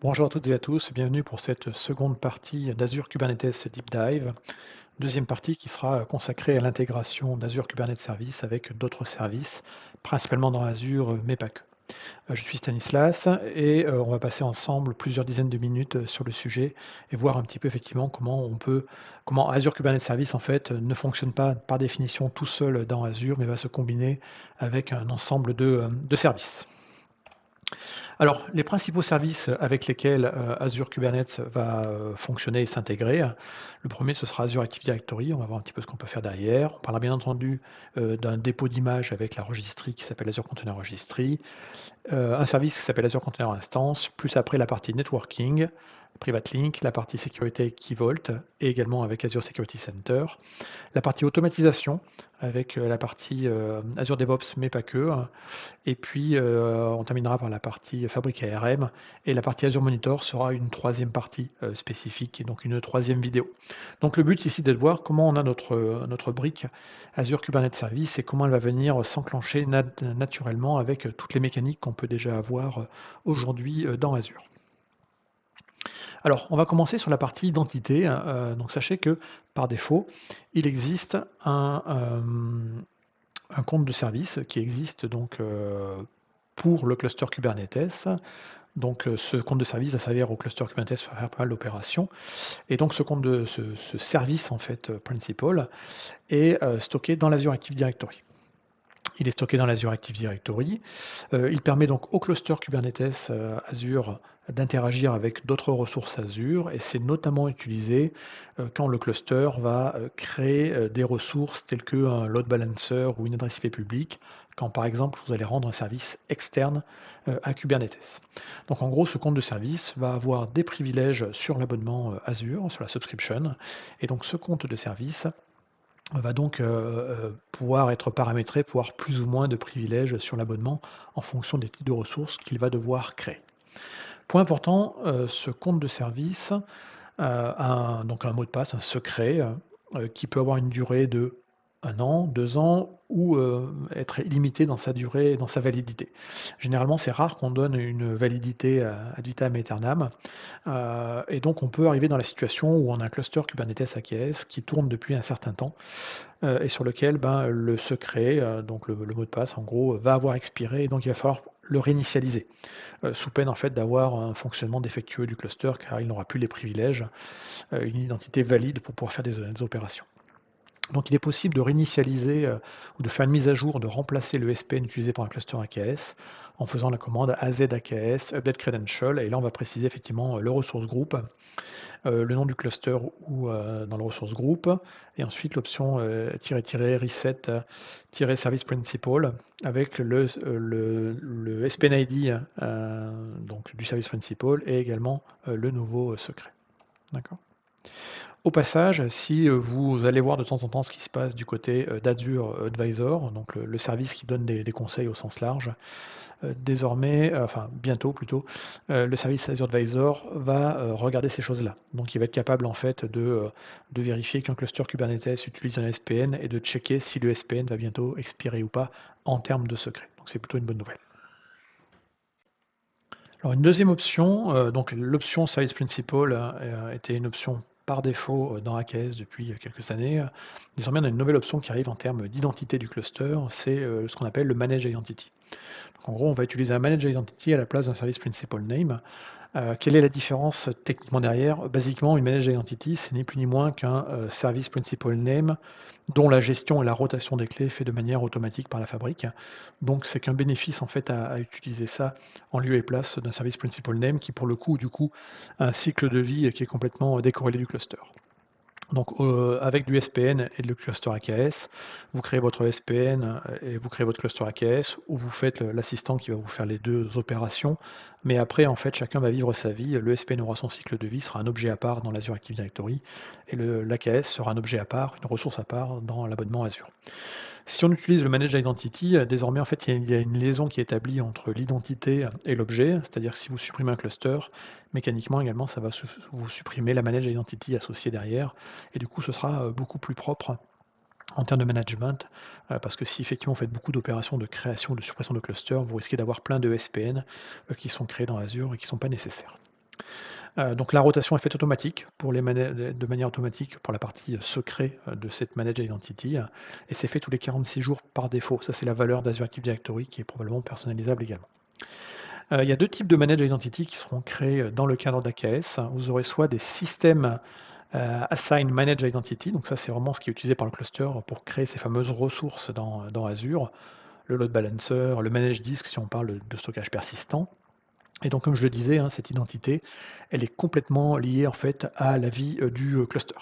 Bonjour à toutes et à tous, bienvenue pour cette seconde partie d'Azure Kubernetes Deep Dive. Deuxième partie qui sera consacrée à l'intégration d'Azure Kubernetes Service avec d'autres services, principalement dans Azure, mais pas que. Je suis Stanislas et on va passer ensemble plusieurs dizaines de minutes sur le sujet et voir un petit peu effectivement comment Azure Kubernetes Service en fait ne fonctionne pas par définition tout seul dans Azure, mais va se combiner avec un ensemble de services. Alors, les principaux services avec lesquels, Azure Kubernetes va, fonctionner et s'intégrer, le premier ce sera Azure Active Directory, on va voir un petit peu ce qu'on peut faire derrière. On parlera bien entendu, d'un dépôt d'images avec la registry qui s'appelle Azure Container Registry, un service qui s'appelle Azure Container Instance, plus après la partie networking, Private Link, la partie sécurité Key Vault et également avec Azure Security Center. La partie automatisation avec, la partie, Azure DevOps mais pas que, hein. Et puis, on terminera par la partie fabrique ARM et la partie Azure Monitor sera une troisième partie, spécifique et donc une troisième vidéo. Donc le but ici, c'est de voir comment on a notre brique Azure Kubernetes Service et comment elle va venir s'enclencher naturellement avec, toutes les mécaniques qu'on peut déjà avoir, aujourd'hui, dans Azure. Alors, on va commencer sur la partie identité, donc sachez que par défaut, il existe un compte de service qui existe donc, pour le cluster Kubernetes. Donc, ce compte de service va servir au cluster Kubernetes pour faire pas mal d'opérations et donc ce service en fait, principal est, stocké dans l'Azure Active Directory. Il est stocké dans l'Azure Active Directory. Il permet donc au cluster Kubernetes, Azure d'interagir avec d'autres ressources Azure et c'est notamment utilisé, quand le cluster va, créer, des ressources telles qu'un load balancer ou une adresse IP publique, quand par exemple vous allez rendre un service externe, à Kubernetes. Donc en gros, ce compte de service va avoir des privilèges sur l'abonnement, Azure, sur la subscription et donc ce compte de service va donc, pouvoir être paramétré pour avoir plus ou moins de privilèges sur l'abonnement en fonction des types de ressources qu'il va devoir créer. Point important, ce compte de service, a donc un mot de passe, un secret, qui peut avoir une durée de 1 an, 2 ans ou, être illimité dans sa durée et dans sa validité. Généralement, c'est rare qu'on donne une validité, ad vitam aeternam, et donc on peut arriver dans la situation où on a un cluster Kubernetes AKS qui tourne depuis un certain temps et sur lequel, ben, le secret, donc le mot de passe en gros, va avoir expiré et donc il va falloir le réinitialiser, sous peine en fait d'avoir un fonctionnement défectueux du cluster car il n'aura plus les privilèges, une identité valide pour pouvoir faire des opérations. Donc il est possible de réinitialiser, ou de faire une mise à jour, de remplacer le SPN utilisé par un cluster AKS en faisant la commande AZ-AKS update credential et là on va préciser effectivement, le resource group, le nom du cluster ou dans le ressource group et ensuite l'option, tiret reset, service principal avec le SPN ID, donc du service principal et également, le nouveau, secret. D'accord? Au passage, si, vous allez voir de temps en temps ce qui se passe du côté, d'Azure Advisor, donc le service qui donne des conseils au sens large, désormais, enfin bientôt plutôt, le service Azure Advisor va, regarder ces choses-là. Donc il va être capable en fait de vérifier qu'un cluster Kubernetes utilise un SPN et de checker si le SPN va bientôt expirer ou pas en termes de secret. Donc c'est plutôt une bonne nouvelle. Alors une deuxième option, donc l'option Service Principal, était une option par défaut, dans AKS depuis, quelques années. Désormais, on a une nouvelle option qui arrive en termes d'identité du cluster, c'est, ce qu'on appelle le Manage Identity. Donc en gros, on va utiliser un Manage Identity à la place d'un Service Principal Name. Quelle est la différence techniquement derrière? Basiquement, une Managed Identity, c'est ni plus ni moins qu'un, Service Principal Name dont la gestion et la rotation des clés est fait de manière automatique par la fabrique. Donc c'est qu'un bénéfice en fait à utiliser ça en lieu et place d'un Service Principal Name qui pour le coup, du coup, a un cycle de vie qui est complètement, décorrélé du cluster. Donc, avec du SPN et le cluster AKS, vous créez votre SPN, et vous créez votre cluster AKS ou vous faites l'assistant qui va vous faire les 2 opérations. Mais après, en fait, chacun va vivre sa vie. Le SPN aura son cycle de vie, sera un objet à part dans l'Azure Active Directory et l'AKS sera un objet à part, une ressource à part dans l'abonnement Azure. Si on utilise le Managed Identity, désormais, en fait, il y a une liaison qui est établie entre l'identité et l'objet. C'est-à-dire que si vous supprimez un cluster, mécaniquement également, ça va vous supprimer la Managed Identity associée derrière. Et du coup, ce sera beaucoup plus propre en termes de management, parce que si effectivement vous faites beaucoup d'opérations de création ou de suppression de clusters, vous risquez d'avoir plein de SPN qui sont créés dans Azure et qui ne sont pas nécessaires. Donc la rotation est faite automatique pour de manière automatique pour la partie, secret, de cette managed identity, et c'est fait tous les 46 jours par défaut. Ça, c'est la valeur d'Azure Active Directory qui est probablement personnalisable également. Il y a 2 types de managed identity qui seront créés, dans le cadre d'AKS. Vous aurez soit des systèmes, assign managed identity, donc ça, c'est vraiment ce qui est utilisé par le cluster pour créer ces fameuses ressources dans Azure, le load balancer, le managed disk si on parle de stockage persistant. Et donc, comme je le disais, hein, cette identité, elle est complètement liée en fait à la vie du cluster.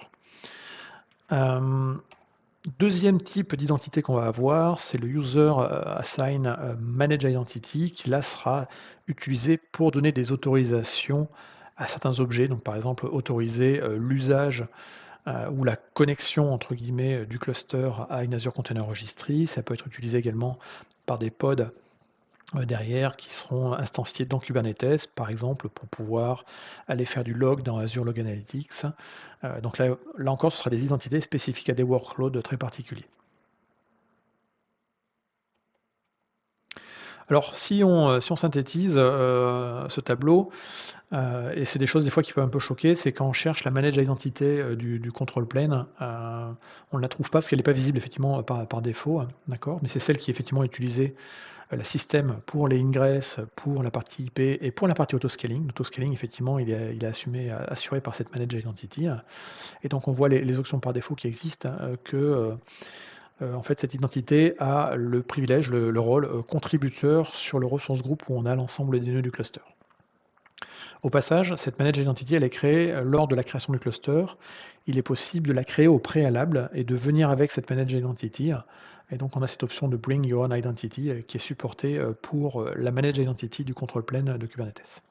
Deuxième type d'identité qu'on va avoir, c'est le user assign manage identity, qui là sera utilisé pour donner des autorisations à certains objets. Donc, par exemple, autoriser l'usage ou la connexion entre guillemets du cluster à une Azure Container Registry. Ça peut être utilisé également par des pods derrière qui seront instanciés dans Kubernetes, par exemple, pour pouvoir aller faire du log dans Azure Log Analytics. Donc là encore, ce sera des identités spécifiques à des workloads très particuliers. Alors, si on synthétise ce tableau, et c'est des choses des fois qui peuvent un peu choquer, c'est quand on cherche la manage identité du control plane, on ne la trouve pas parce qu'elle n'est pas visible effectivement par défaut, hein, d'accord, mais c'est celle qui est effectivement utilisée la système pour les ingress, pour la partie IP et pour la partie autoscaling. L'autoscaling, effectivement, il est assuré par cette managed identity. Et donc, on voit les options par défaut qui existent, en fait, cette identité a le privilège, le rôle contributeur sur le resource group où on a l'ensemble des nœuds du cluster. Au passage, cette managed identity, elle est créée lors de la création du cluster. Il est possible de la créer au préalable et de venir avec cette managed identity. Et donc, on a cette option de Bring Your Own Identity qui est supportée pour la managed identity du control plane de Kubernetes.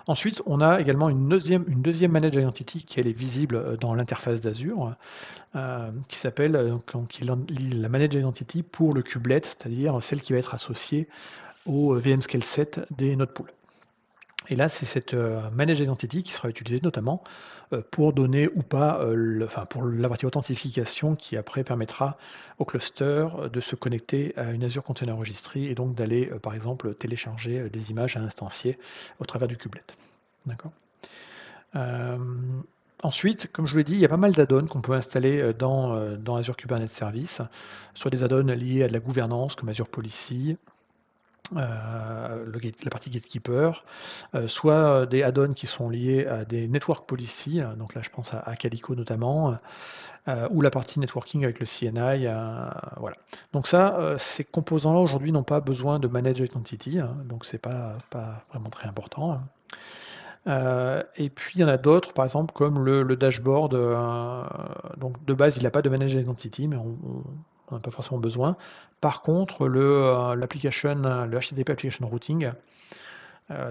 Ensuite, on a également une deuxième managed identity qui elle est visible dans l'interface d'Azure, qui s'appelle la managed identity pour le kubelet, c'est-à-dire celle qui va être associée au VMscale 7 des node pools. Et là, c'est cette managed identity qui sera utilisée notamment pour donner ou pas, pour la partie authentification qui après permettra au cluster de se connecter à une Azure Container Registry et donc d'aller, par exemple, télécharger des images à instancier au travers du kubelet. D'accord. Ensuite, comme je vous l'ai dit, il y a pas mal d'add-ons qu'on peut installer dans Azure Kubernetes Service, soit des add-ons liés à de la gouvernance comme Azure Policy, la partie gatekeeper, soit des add-ons qui sont liés à des network policy, donc là je pense à Calico notamment, ou la partie networking avec le CNI, voilà. Donc ça, ces composants-là aujourd'hui n'ont pas besoin de manage identity, hein, donc c'est pas vraiment très important. Et puis il y en a d'autres, par exemple comme le dashboard, donc de base il n'a pas de manage identity, mais on n'en a pas forcément besoin. Par contre, l'application, le HTTP Application Routing,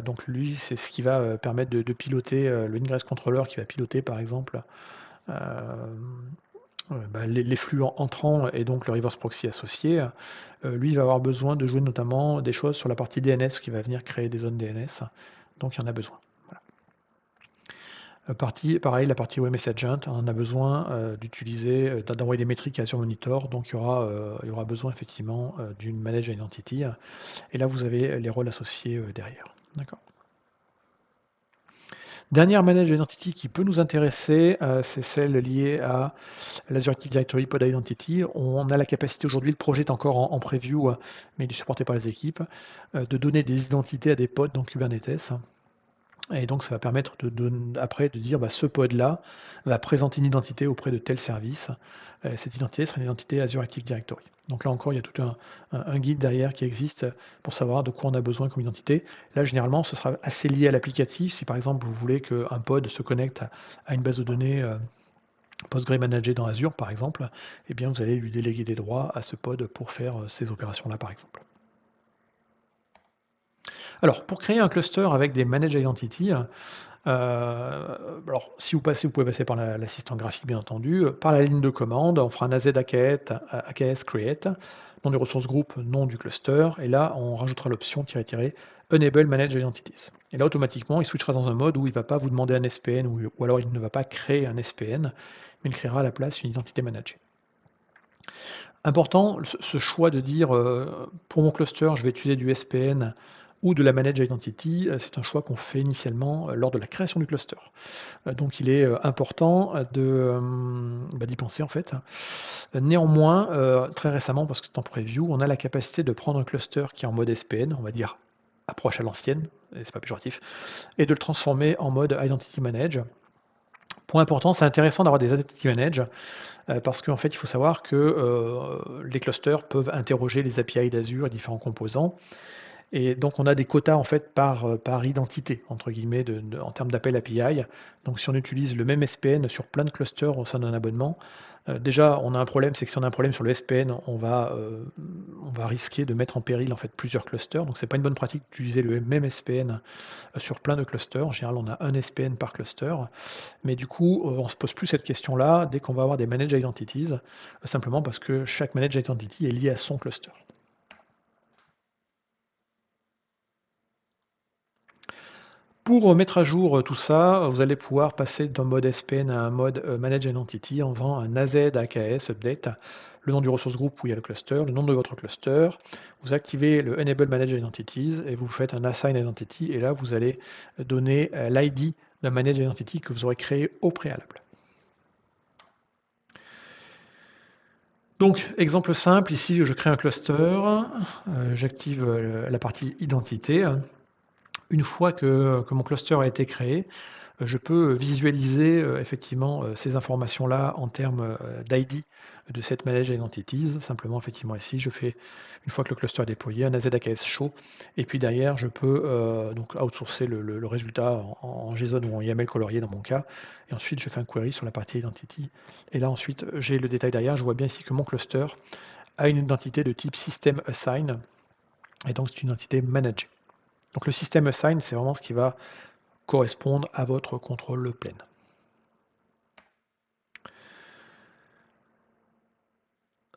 donc lui, c'est ce qui va permettre de piloter le ingress controller qui va piloter par exemple les flux entrants et donc le reverse proxy associé. Lui, il va avoir besoin de jouer notamment des choses sur la partie DNS qui va venir créer des zones DNS. Donc il y en a besoin. Pareil, la partie OMS Agent, on a besoin d'envoyer des métriques à Azure Monitor, donc il y aura besoin effectivement d'une Managed Identity. Et là, vous avez les rôles associés derrière. D'accord. Dernière Managed Identity qui peut nous intéresser, c'est celle liée à l'Azure Active Directory Pod Identity. On a la capacité aujourd'hui, le projet est encore en preview, mais il est supporté par les équipes, de donner des identités à des pods dans Kubernetes. Et donc, ça va permettre après de dire ce pod-là va présenter une identité auprès de tel service. Cette identité sera une identité Azure Active Directory. Donc là encore, il y a tout un guide derrière qui existe pour savoir de quoi on a besoin comme identité. Là, généralement, ce sera assez lié à l'applicatif. Si par exemple, vous voulez qu'un pod se connecte à une base de données Postgre managée dans Azure, par exemple, eh bien, vous allez lui déléguer des droits à ce pod pour faire ces opérations-là, par exemple. Alors, pour créer un cluster avec des managed identity, alors si vous pouvez passer par l'assistant graphique, bien entendu, par la ligne de commande, on fera un AZ AKS create, nom du ressource groupe, nom du cluster, et là, on rajoutera l'option "enable manage identities". Et là, automatiquement, il switchera dans un mode où il ne va pas vous demander un SPN, ou alors il ne va pas créer un SPN, mais il créera à la place une identité managée. Important, ce choix de dire pour mon cluster, je vais utiliser du SPN ou de la Manage Identity, c'est un choix qu'on fait initialement, lors de la création du cluster. Donc il est, important, d'y penser en fait. Néanmoins, très récemment, parce que c'est en preview, on a la capacité de prendre un cluster qui est en mode SPN, on va dire approche à l'ancienne, et c'est pas péjoratif, et de le transformer en mode Identity Manage. Point important, c'est intéressant d'avoir des Identity Manage, parce qu'en fait, il faut savoir que, les clusters peuvent interroger les API d'Azure et différents composants. Et donc on a des quotas en fait par «identité» entre guillemets en termes d'appel API. Donc si on utilise le même SPN sur plein de clusters au sein d'un abonnement, déjà on a un problème, c'est que si on a un problème sur le SPN, on va risquer de mettre en péril en fait plusieurs clusters. Donc c'est pas une bonne pratique d'utiliser le même SPN, sur plein de clusters. En général, on a un SPN par cluster, mais du coup, on se pose plus cette question-là dès qu'on va avoir des managed identities, simplement parce que chaque managed identity est lié à son cluster. Pour, mettre à jour, tout ça, vous allez pouvoir passer d'un mode SPN à un mode, Manage an Entity en faisant un AZ AKS update, le nom du resource group où il y a le cluster, le nom de votre cluster. Vous activez le Enable Manage Identities et vous faites un Assign Identity et là, vous allez donner, l'ID d'un Manage Identity que vous aurez créé au préalable. Donc, exemple simple, ici, je crée un cluster, j'active, la partie identité. Une fois que mon cluster a été créé, je peux visualiser, effectivement, ces informations-là en termes, d'ID de cette Managed Identities. Simplement, effectivement, ici, je fais, une fois que le cluster est déployé, un AZAKS show et puis derrière, je peux, donc outsourcer le résultat en JSON ou en YAML colorié dans mon cas et ensuite je fais un query sur la partie identity et là, ensuite, j'ai le détail derrière. Je vois bien ici que mon cluster a une identité de type system assign et donc c'est une identité managée. Donc le system assign, c'est vraiment ce qui va correspondre à votre contrôle plane.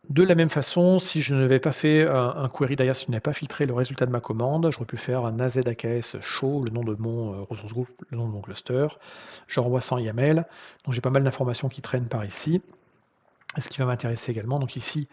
De la même façon, si je n'avais pas fait un query derrière, si je n'avais pas filtré le résultat de ma commande, j'aurais pu faire un AZAKS show, le nom de mon ressource group, le nom de mon cluster. Je renvoie ça en YAML. Donc j'ai pas mal d'informations qui traînent par ici. Et ce qui va m'intéresser également, donc ici,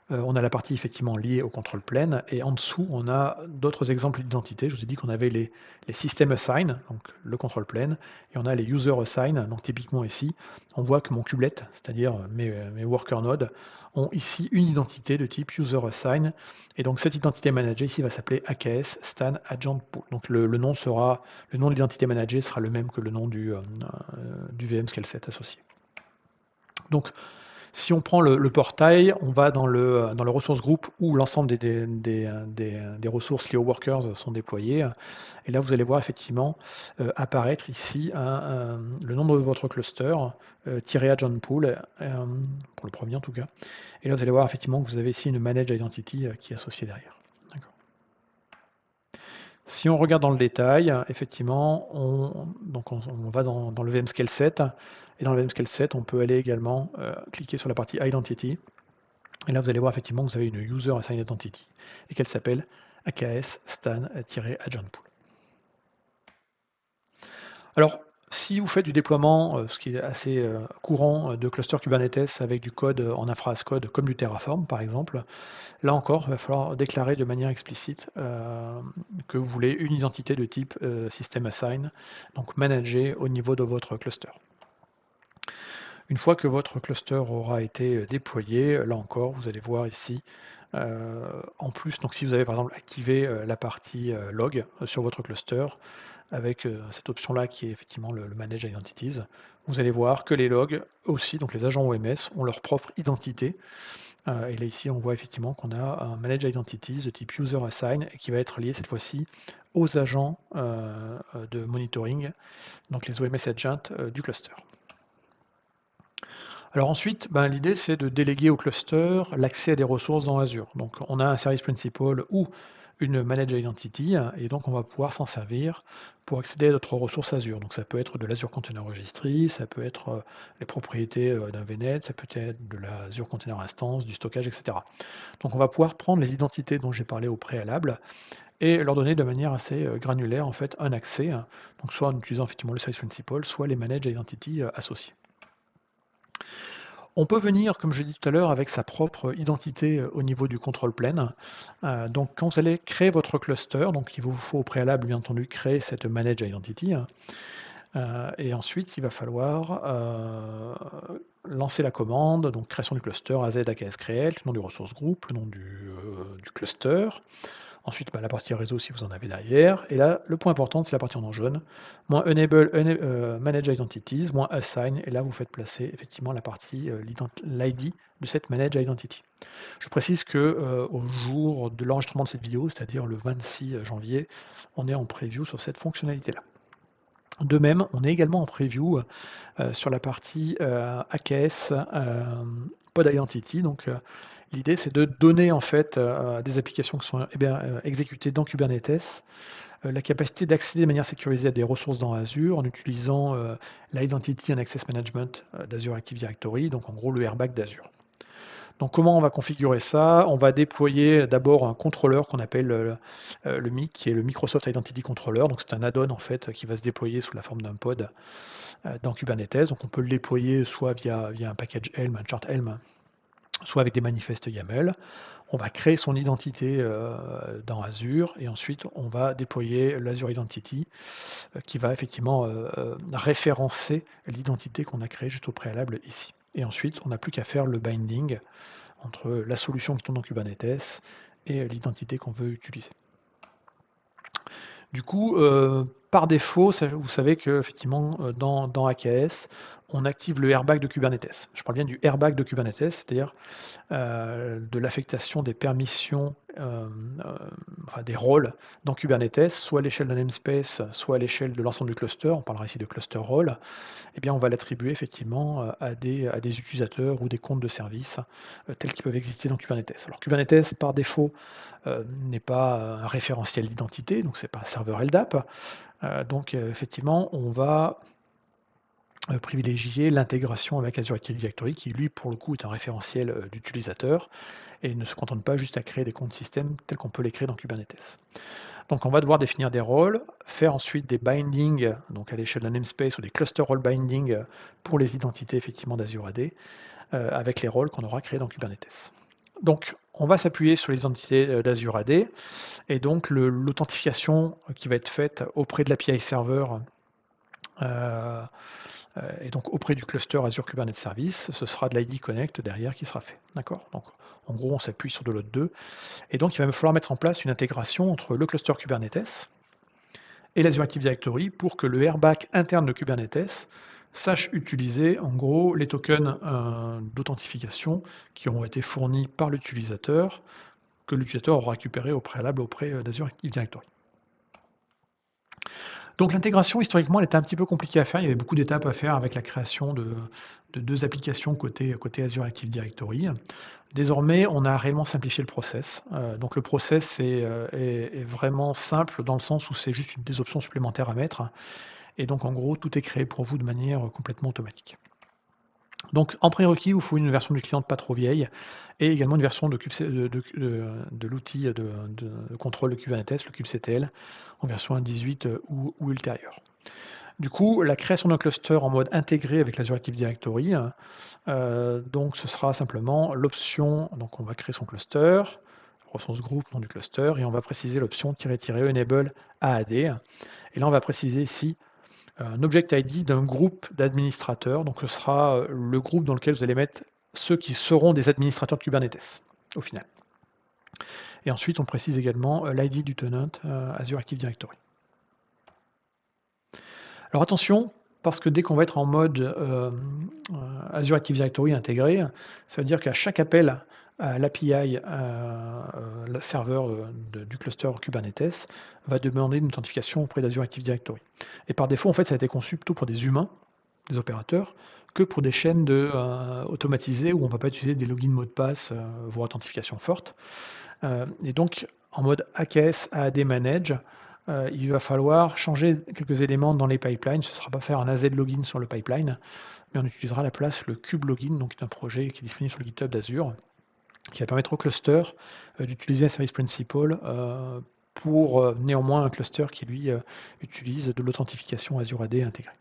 on a la partie effectivement liée au contrôle plane et en dessous, on a d'autres exemples d'identité. Je vous ai dit qu'on avait les system assign, donc le contrôle plane, et on a les user assign. Donc typiquement ici, on voit que mon kubelet, c'est-à-dire mes worker nodes, ont ici une identité de type user assign. Et donc cette identité managée ici va s'appeler AKS Stan Agent Pool. Donc le nom de l'identité managée sera le même que le nom du VM Scale set associé. Donc si on prend le portail, on va dans le ressource group où l'ensemble des ressources liées aux workers sont déployées. Et là, vous allez voir effectivement apparaître ici le nom de votre cluster, -agent pool, pour le premier en tout cas. Et là, vous allez voir effectivement que vous avez ici une manage identity qui est associée derrière. D'accord. Si on regarde dans le détail, effectivement, on va dans le VM Scale set, et dans le VM Scale set, on peut aller également cliquer sur la partie Identity, et là vous allez voir effectivement que vous avez une User Assigned Identity, et qu'elle s'appelle AKS Stan-Agent Pool. Alors, si vous faites du déploiement, ce qui est assez courant, de cluster Kubernetes avec du code en infra as code, comme du Terraform par exemple, là encore, il va falloir déclarer de manière explicite que vous voulez une identité de type system assign, donc managée au niveau de votre cluster. Une fois que votre cluster aura été déployé, là encore, vous allez voir ici, en plus, donc si vous avez par exemple activé la partie log sur votre cluster, avec cette option-là qui est effectivement le Manage Identities, vous allez voir que les logs aussi, donc les agents OMS, ont leur propre identité. Et là ici, on voit effectivement qu'on a un Manage Identities de type User Assign et qui va être lié cette fois-ci aux agents de monitoring, donc les OMS Agents du cluster. Alors ensuite, l'idée c'est de déléguer au cluster l'accès à des ressources dans Azure. Donc on a un service principal ou une managed identity et donc on va pouvoir s'en servir pour accéder à d'autres ressources Azure. Donc ça peut être de l'Azure Container Registry, ça peut être les propriétés d'un VNet, ça peut être de l'Azure Container Instance, du stockage, etc. Donc on va pouvoir prendre les identités dont j'ai parlé au préalable et leur donner de manière assez granulaire en fait un accès, donc soit en utilisant effectivement le service principal, soit les managed identity associés. On peut venir, comme je l'ai dit tout à l'heure, avec sa propre identité au niveau du control plane. Donc quand vous allez créer votre cluster, donc il vous faut au préalable, bien entendu, créer cette manage identity. Et ensuite, il va falloir lancer la commande, donc création du cluster AZ AKS create, le nom du ressource groupe, le nom du cluster. Ensuite, bah, la partie réseau si vous en avez derrière. Et là, le point important, c'est la partie en jaune. Moins enable, manage identities, moins assign. Et là, vous faites placer effectivement la partie, l'ID de cette manage identity. Je précise que au jour de l'enregistrement de cette vidéo, c'est-à-dire le 26 janvier, on est en preview sur cette fonctionnalité-là. De même, on est également en preview sur la partie AKS Pod Identity. Donc, l'idée, c'est de donner en fait à des applications qui sont exécutées dans Kubernetes la capacité d'accéder de manière sécurisée à des ressources dans Azure en utilisant l'Identity and Access Management d'Azure Active Directory, donc en gros le airbag d'Azure. Donc comment on va configurer ça? On va déployer d'abord un contrôleur qu'on appelle le MIC, qui est le Microsoft Identity Controller. Donc c'est un add-on en fait qui va se déployer sous la forme d'un pod dans Kubernetes. Donc on peut le déployer soit via un package Helm, un chart Helm, soit avec des manifestes YAML. On va créer son identité dans Azure et ensuite on va déployer l'Azure Identity qui va effectivement référencer l'identité qu'on a créée juste au préalable ici. Et ensuite, on n'a plus qu'à faire le binding entre la solution qui tourne dans Kubernetes et l'identité qu'on veut utiliser. Du coup, par défaut, vous savez qu'effectivement, dans AKS, on active le airbag de Kubernetes. Je parle bien du airbag de Kubernetes, c'est-à-dire de l'affectation des permissions, enfin des rôles dans Kubernetes, soit à l'échelle d'un namespace, soit à l'échelle de l'ensemble du cluster. On parlera ici de cluster role. Eh bien, on va l'attribuer effectivement à des utilisateurs ou des comptes de service tels qu'ils peuvent exister dans Kubernetes. Alors Kubernetes, par défaut, n'est pas un référentiel d'identité, donc c'est pas un serveur LDAP. Donc effectivement, on va privilégier l'intégration avec Azure Active Directory, qui lui, pour le coup, est un référentiel d'utilisateur et ne se contente pas juste à créer des comptes système tels qu'on peut les créer dans Kubernetes. Donc on va devoir définir des rôles, faire ensuite des bindings, donc à l'échelle d'un namespace ou des cluster role binding pour les identités effectivement d'Azure AD, avec les rôles qu'on aura créés dans Kubernetes. Donc on va s'appuyer sur les identités d'Azure AD et donc l'authentification qui va être faite auprès de l'API serveur et donc auprès du cluster Azure Kubernetes Service, ce sera de l'ID Connect derrière qui sera fait. D'accord? Donc en gros, on s'appuie sur de l'autre 2. Et donc il va me falloir mettre en place une intégration entre le cluster Kubernetes et l'Azure Active Directory pour que le airbag interne de Kubernetes sache utiliser en gros les tokens d'authentification qui ont été fournis par l'utilisateur, que l'utilisateur aura récupéré au préalable auprès d'Azure Active Directory. Donc l'intégration, historiquement, elle était un petit peu compliquée à faire. Il y avait beaucoup d'étapes à faire avec la création de 2 applications côté Azure Active Directory. Désormais, on a réellement simplifié le process. Donc le process est vraiment simple dans le sens où c'est juste des options supplémentaires à mettre. Et donc en gros, tout est créé pour vous de manière complètement automatique. Donc en prérequis, il vous faut une version du client pas trop vieille et également une version de l'outil de contrôle de Kubernetes, le kubectl, en version 1.18 ou ultérieure. Du coup, la création d'un cluster en mode intégré avec l'Azure Active Directory, donc ce sera simplement l'option, donc on va créer son cluster, ressource groupe, nom du cluster, et on va préciser l'option "enable AAD". Et là, on va préciser ici un object ID d'un groupe d'administrateurs. Donc ce sera le groupe dans lequel vous allez mettre ceux qui seront des administrateurs de Kubernetes, au final. Et ensuite, on précise également l'ID du tenant Azure Active Directory. Alors attention, parce que dès qu'on va être en mode Azure Active Directory intégré, ça veut dire qu'à chaque appel à l'API, le serveur du cluster Kubernetes va demander une authentification auprès d'Azure Active Directory. Et par défaut, en fait, ça a été conçu plutôt pour des humains, des opérateurs, que pour des chaînes automatisées où on ne va pas utiliser des logins mots de passe, voire authentification forte. Et donc, en mode AKS AAD Manage, il va falloir changer quelques éléments dans les pipelines. Ce ne sera pas faire un AZ login sur le pipeline, mais on utilisera à la place le kube login, donc qui est un projet qui est disponible sur le GitHub d'Azure, qui va permettre au cluster d'utiliser un service principal pour néanmoins un cluster qui lui utilise de l'authentification Azure AD intégrée.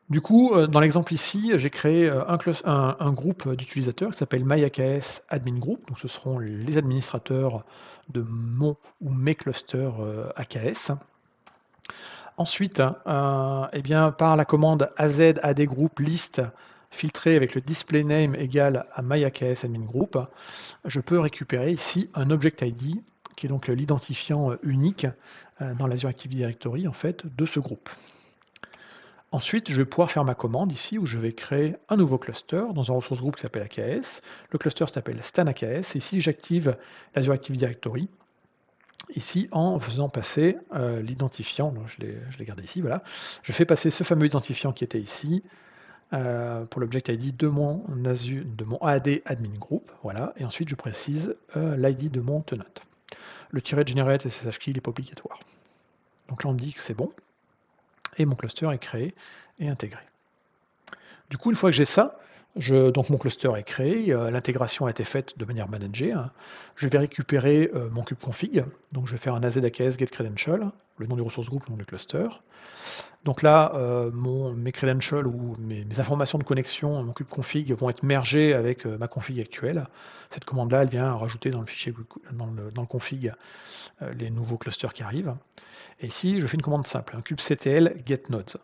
Du coup, dans l'exemple ici, j'ai créé, un groupe d'utilisateurs qui s'appelle MyAKS Admin Group. Donc ce seront les administrateurs de mon ou mes clusters, AKS. Ensuite, eh bien, par la commande az-ad-group list filtré avec le display name égal à myAKS admin group, je peux récupérer ici un object ID qui est donc l'identifiant unique dans l'Azure Active Directory en fait de ce groupe. Ensuite, je vais pouvoir faire ma commande ici où je vais créer un nouveau cluster dans un ressource groupe qui s'appelle AKS. Le cluster s'appelle stan AKS et ici j'active l'Azure Active Directory ici en faisant passer l'identifiant, je l'ai gardé ici, voilà. Je fais passer ce fameux identifiant qui était ici pour l'object ID de mon AAD admin group, voilà, et ensuite je précise l'ID de mon tenant. Le tiret de generate SSH key n'est pas obligatoire. Donc là on me dit que c'est bon, et mon cluster est créé et intégré. Du coup, une fois que j'ai ça, donc mon cluster est créé, l'intégration a été faite de manière managée, hein. Je vais récupérer mon kubeconfig, donc je vais faire un az-aks getCredential, le nom du ressource groupe, le nom du cluster. Donc là, mes credentials ou mes informations de connexion, mon kubeconfig vont être mergées avec ma config actuelle. Cette commande-là, elle vient rajouter dans le fichier, dans le config, les nouveaux clusters qui arrivent. Et ici, je fais une commande simple, un kubectl getNodes.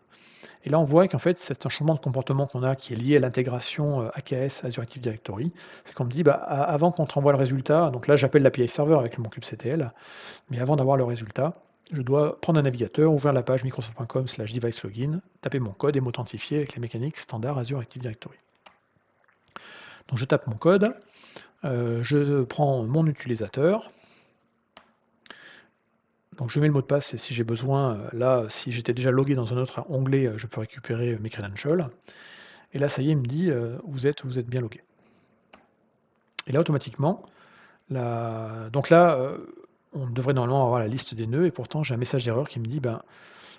Et là, on voit qu'en fait, c'est un changement de comportement qu'on a qui est lié à l'intégration AKS Azure Active Directory. C'est qu'on me dit, avant qu'on te renvoie le résultat, donc là, j'appelle l'API serveur avec mon kubectl, mais avant d'avoir le résultat, je dois prendre un navigateur, ouvrir la page microsoft.com/device-login, taper mon code et m'authentifier avec les mécaniques standard Azure Active Directory. Donc je tape mon code, je prends mon utilisateur, donc je mets le mot de passe et si j'ai besoin, là, si j'étais déjà logué dans un autre onglet, je peux récupérer mes credentials. Et là, ça y est, il me dit vous êtes bien logué. Et là, automatiquement, donc là, on devrait normalement avoir la liste des nœuds, et pourtant j'ai un message d'erreur qui me dit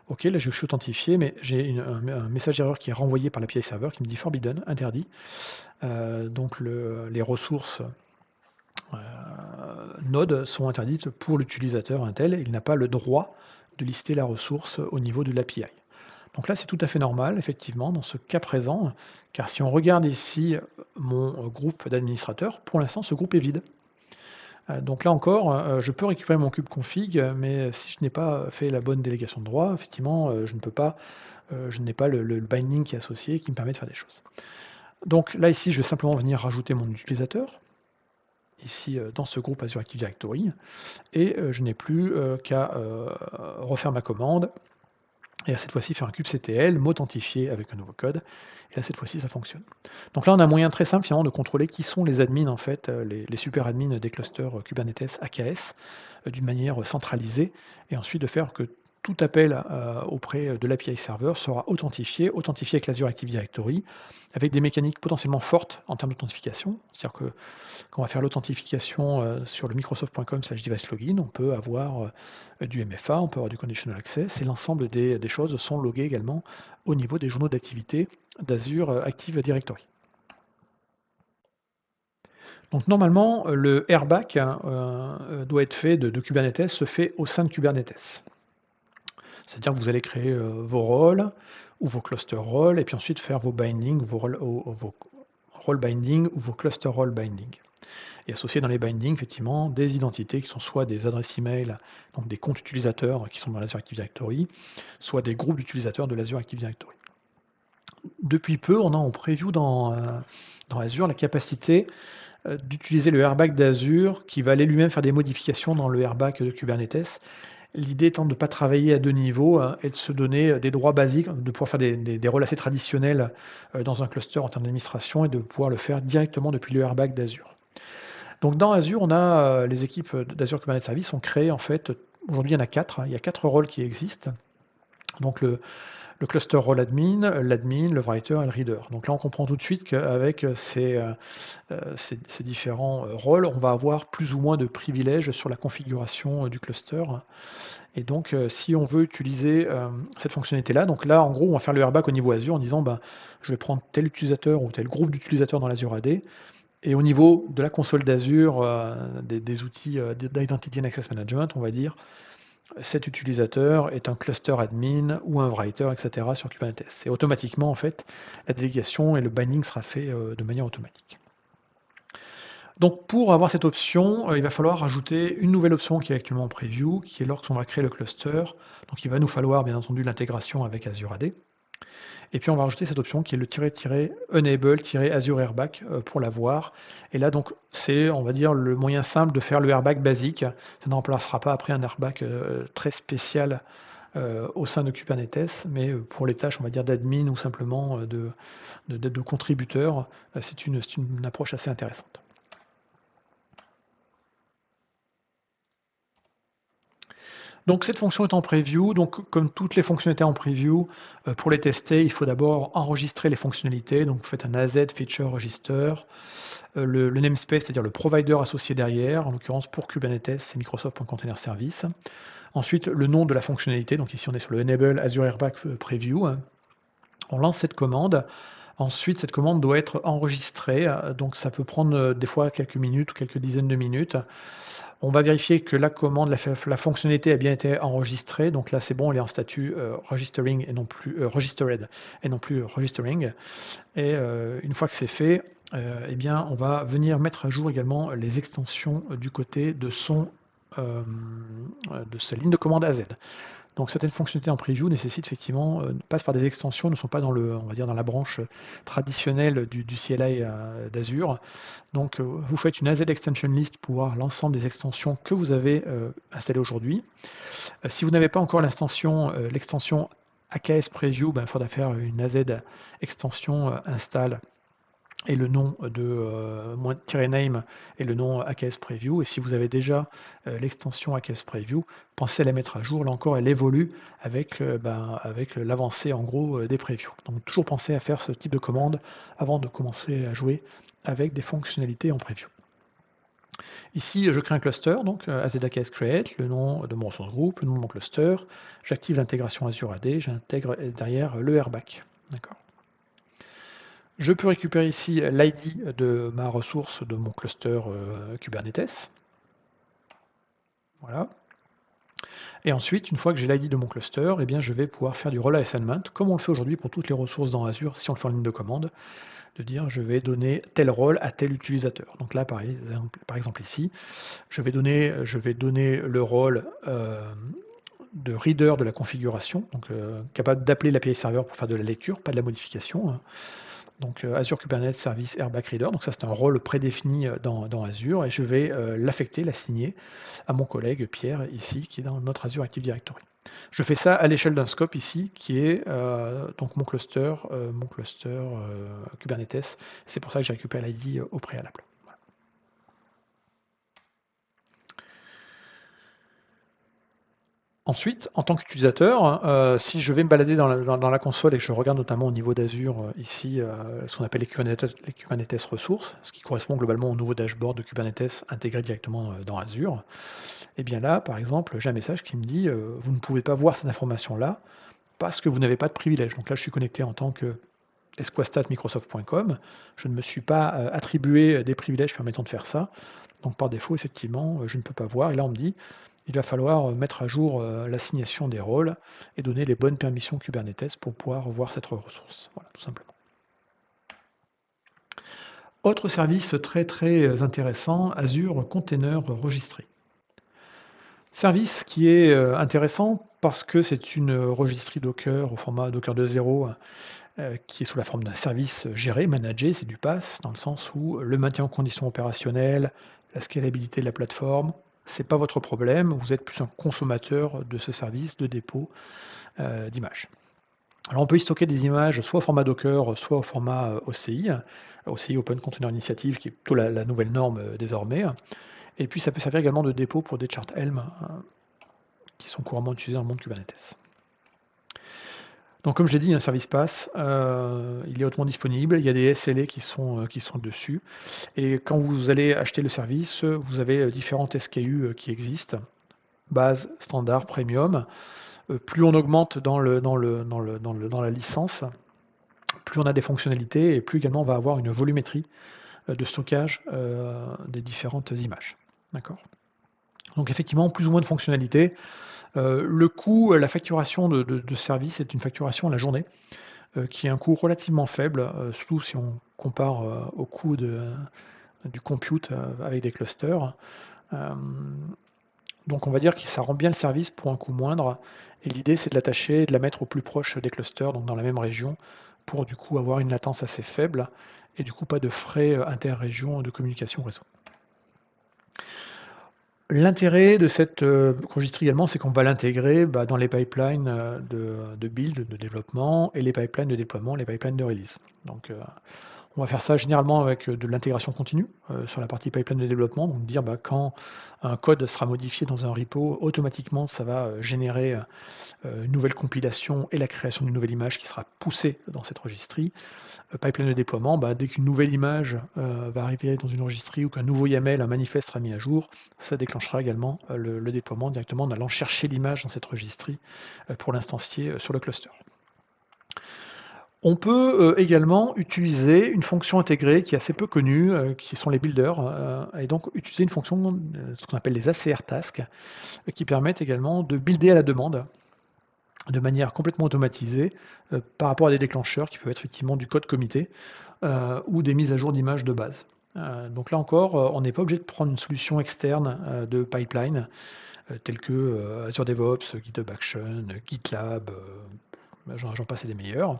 ok, là je suis authentifié, mais j'ai un message d'erreur qui est renvoyé par l'API serveur qui me dit forbidden, interdit. Donc les ressources Node sont interdites pour l'utilisateur Intel, il n'a pas le droit de lister la ressource au niveau de l'API. Donc là, c'est tout à fait normal, effectivement, dans ce cas présent, car si on regarde ici mon groupe d'administrateurs, pour l'instant, ce groupe est vide. Donc là encore, je peux récupérer mon kubeconfig, mais si je n'ai pas fait la bonne délégation de droit, effectivement, je n'ai pas le binding qui est associé, qui me permet de faire des choses. Donc là, ici, je vais simplement venir rajouter mon utilisateur, ici, dans ce groupe Azure Active Directory, et je n'ai plus qu'à refaire ma commande, et à cette fois-ci faire un kubectl, m'authentifier avec un nouveau code, et là cette fois-ci ça fonctionne. Donc là on a un moyen très simple finalement de contrôler qui sont les admins en fait, les super admins des clusters Kubernetes AKS d'une manière centralisée, et ensuite de faire que tout appel auprès de l'API serveur sera authentifié avec l'Azure Active Directory, avec des mécaniques potentiellement fortes en termes d'authentification. C'est-à-dire que quand on va faire l'authentification sur le microsoft.com/device-login, on peut avoir du MFA, on peut avoir du conditional access, et l'ensemble des choses sont loguées également au niveau des journaux d'activité d'Azure Active Directory. Donc normalement, le airbag doit être fait de Kubernetes, se fait au sein de Kubernetes. C'est-à-dire que vous allez créer vos rôles ou vos cluster rôles, et puis ensuite faire vos bindings, vos role binding ou vos cluster role binding. Et associer dans les bindings, effectivement, des identités qui sont soit des adresses email, donc des comptes utilisateurs qui sont dans l'Azure Active Directory, soit des groupes d'utilisateurs de l'Azure Active Directory. Depuis peu, on a en preview dans Azure la capacité d'utiliser le airbag d'Azure qui va aller lui-même faire des modifications dans le airbag de Kubernetes. L'idée étant de ne pas travailler à deux niveaux et de se donner des droits basiques, de pouvoir faire des rôles assez traditionnels dans un cluster en termes d'administration et de pouvoir le faire directement depuis le airbag d'Azure. Donc dans Azure, on a les équipes d'Azure Kubernetes Service ont créé en fait, aujourd'hui il y en a 4, il y a 4 rôles qui existent. Donc le cluster role admin, l'admin, le writer et le reader. Donc là on comprend tout de suite qu'avec ces différents rôles, on va avoir plus ou moins de privilèges sur la configuration du cluster. Et donc si on veut utiliser cette fonctionnalité-là, donc là en gros on va faire le airbag au niveau Azure en disant je vais prendre tel utilisateur ou tel groupe d'utilisateurs dans l'Azure AD, et au niveau de la console d'Azure, des outils d'Identity and Access Management, on va dire, cet utilisateur est un cluster admin ou un writer, etc. sur Kubernetes. Et automatiquement, en fait, la délégation et le binding sera fait de manière automatique. Donc pour avoir cette option, il va falloir rajouter une nouvelle option qui est actuellement en preview, qui est lorsqu'on va créer le cluster. Donc il va nous falloir bien entendu l'intégration avec Azure AD. Et puis on va rajouter cette option qui est le -enable-azure airbag pour l'avoir. Et là donc c'est, on va dire, le moyen simple de faire le airbag basique. Ça ne remplacera pas après un airbag très spécial au sein de Kubernetes, mais pour les tâches, on va dire, d'admin ou simplement de contributeurs, c'est une approche assez intéressante. Donc cette fonction est en preview, donc comme toutes les fonctionnalités en preview, pour les tester, il faut d'abord enregistrer les fonctionnalités. Donc vous faites un AZ feature register, le namespace, c'est-à-dire le provider associé derrière, en l'occurrence pour Kubernetes, c'est Microsoft.Container Service. Ensuite, le nom de la fonctionnalité, donc ici on est sur le Enable Azure Airbag Preview. On lance cette commande. Ensuite, cette commande doit être enregistrée, donc ça peut prendre des fois quelques minutes ou quelques dizaines de minutes. On va vérifier que la commande, la fonctionnalité a bien été enregistrée. Donc là, c'est bon, elle est en statut registering et non plus registered et non plus registering. Et une fois que c'est fait, eh bien, on va venir mettre à jour également les extensions du côté de de sa ligne de commande AZ. Donc certaines fonctionnalités en preview nécessitent effectivement, passent par des extensions, ne sont pas on va dire dans la branche traditionnelle du CLI d'Azure. Donc vous faites une AZ extension list pour voir l'ensemble des extensions que vous avez installées aujourd'hui. Si vous n'avez pas encore l'extension AKS Preview, ben, il faudra faire une AZ extension install et le nom de -name et le nom AKS Preview. Et si vous avez déjà l'extension AKS Preview, pensez à la mettre à jour. Là encore, elle évolue avec, avec l'avancée en gros des previews. Donc toujours penser à faire ce type de commande avant de commencer à jouer avec des fonctionnalités en preview. Ici, je crée un cluster, donc AZAKS create, le nom de mon ressource groupe, le nom de mon cluster. J'active l'intégration Azure AD, j'intègre derrière le airbag. D'accord. Je peux récupérer ici l'ID de ma ressource de mon cluster Kubernetes. Voilà. Et ensuite, une fois que j'ai l'ID de mon cluster, eh bien, je vais pouvoir faire du role assignment, comme on le fait aujourd'hui pour toutes les ressources dans Azure, si on le fait en ligne de commande, de dire je vais donner tel rôle à tel utilisateur. Donc là, par exemple ici, je vais donner le rôle de reader de la configuration, donc capable d'appeler l'API serveur pour faire de la lecture, pas de la modification, hein. Donc Azure Kubernetes Service Airbag Reader, donc ça c'est un rôle prédéfini dans Azure et je vais l'affecter, l'assigner à mon collègue Pierre ici qui est dans notre Azure Active Directory. Je fais ça à l'échelle d'un scope ici qui est donc mon cluster Kubernetes. C'est pour ça que j'ai récupéré l'ID au préalable. Ensuite, en tant qu'utilisateur, si je vais me balader dans la console et que je regarde notamment au niveau d'Azure, ici, ce qu'on appelle les Kubernetes ressources, ce qui correspond globalement au nouveau dashboard de Kubernetes intégré directement dans Azure, et bien là, par exemple, j'ai un message qui me dit vous ne pouvez pas voir cette information-là parce que vous n'avez pas de privilège. Donc là, je suis connecté en tant que esquastat-microsoft.com. Je ne me suis pas attribué des privilèges permettant de faire ça. Donc par défaut, effectivement, je ne peux pas voir. Et là, on me dit il va falloir mettre à jour l'assignation des rôles et donner les bonnes permissions Kubernetes pour pouvoir voir cette ressource. Voilà, tout simplement. Autre service très très intéressant, Azure Container Registry. Service qui est intéressant parce que c'est une registry Docker au format Docker 2.0 qui est sous la forme d'un service géré, managé, c'est du PaaS, dans le sens où le maintien en condition opérationnelle, la scalabilité de la plateforme, c'est pas votre problème, vous êtes plus un consommateur de ce service de dépôt d'images. Alors on peut y stocker des images soit au format Docker, soit au format OCI, OCI Open Container Initiative, qui est plutôt la nouvelle norme désormais. Et puis ça peut servir également de dépôt pour des charts Helm qui sont couramment utilisés dans le monde Kubernetes. Donc comme je l'ai dit, un service PaaS, il est hautement disponible, il y a des SLA qui sont dessus. Et quand vous allez acheter le service, vous avez différentes SKU qui existent, base, standard, premium. Plus on augmente dans la licence, plus on a des fonctionnalités et plus également on va avoir une volumétrie de stockage des différentes images. D'accord. Donc effectivement, plus ou moins de fonctionnalités. Le coût, la facturation de service est une facturation à la journée, qui est un coût relativement faible, surtout si on compare, au coût du compute, avec des clusters. Hem, donc on va dire que ça rend bien le service pour un coût moindre et l'idée c'est de l'attacher et de la mettre au plus proche des clusters, donc dans la même région, pour du coup avoir une latence assez faible et du coup pas de frais, interrégions de communication réseau. L'intérêt de cette, registre également, c'est qu'on va l'intégrer, dans les pipelines, de build, de développement et les pipelines de déploiement, les pipelines de release. Donc, on va faire ça généralement avec, de l'intégration continue, sur la partie pipeline de développement, donc dire, quand un code sera modifié dans un repo, automatiquement ça va, générer, une nouvelle compilation et la création d'une nouvelle image qui sera poussée dans cette registrie. Pipeline de déploiement, dès qu'une nouvelle image, va arriver dans une registrie ou qu'un nouveau YAML, un manifeste sera mis à jour, ça déclenchera également, le déploiement directement en allant chercher l'image dans cette registrie, pour l'instancier, sur le cluster. On peut, également utiliser une fonction intégrée qui est assez peu connue, qui sont les builders, et donc utiliser une fonction, ce qu'on appelle les ACR tasks, qui permettent également de builder à la demande de manière complètement automatisée, par rapport à des déclencheurs qui peuvent être effectivement du code comité, ou des mises à jour d'images de base. Donc là encore, on n'est pas obligé de prendre une solution externe, de pipeline, telle que, Azure DevOps, GitHub Action, GitLab, j'en passe et des meilleurs.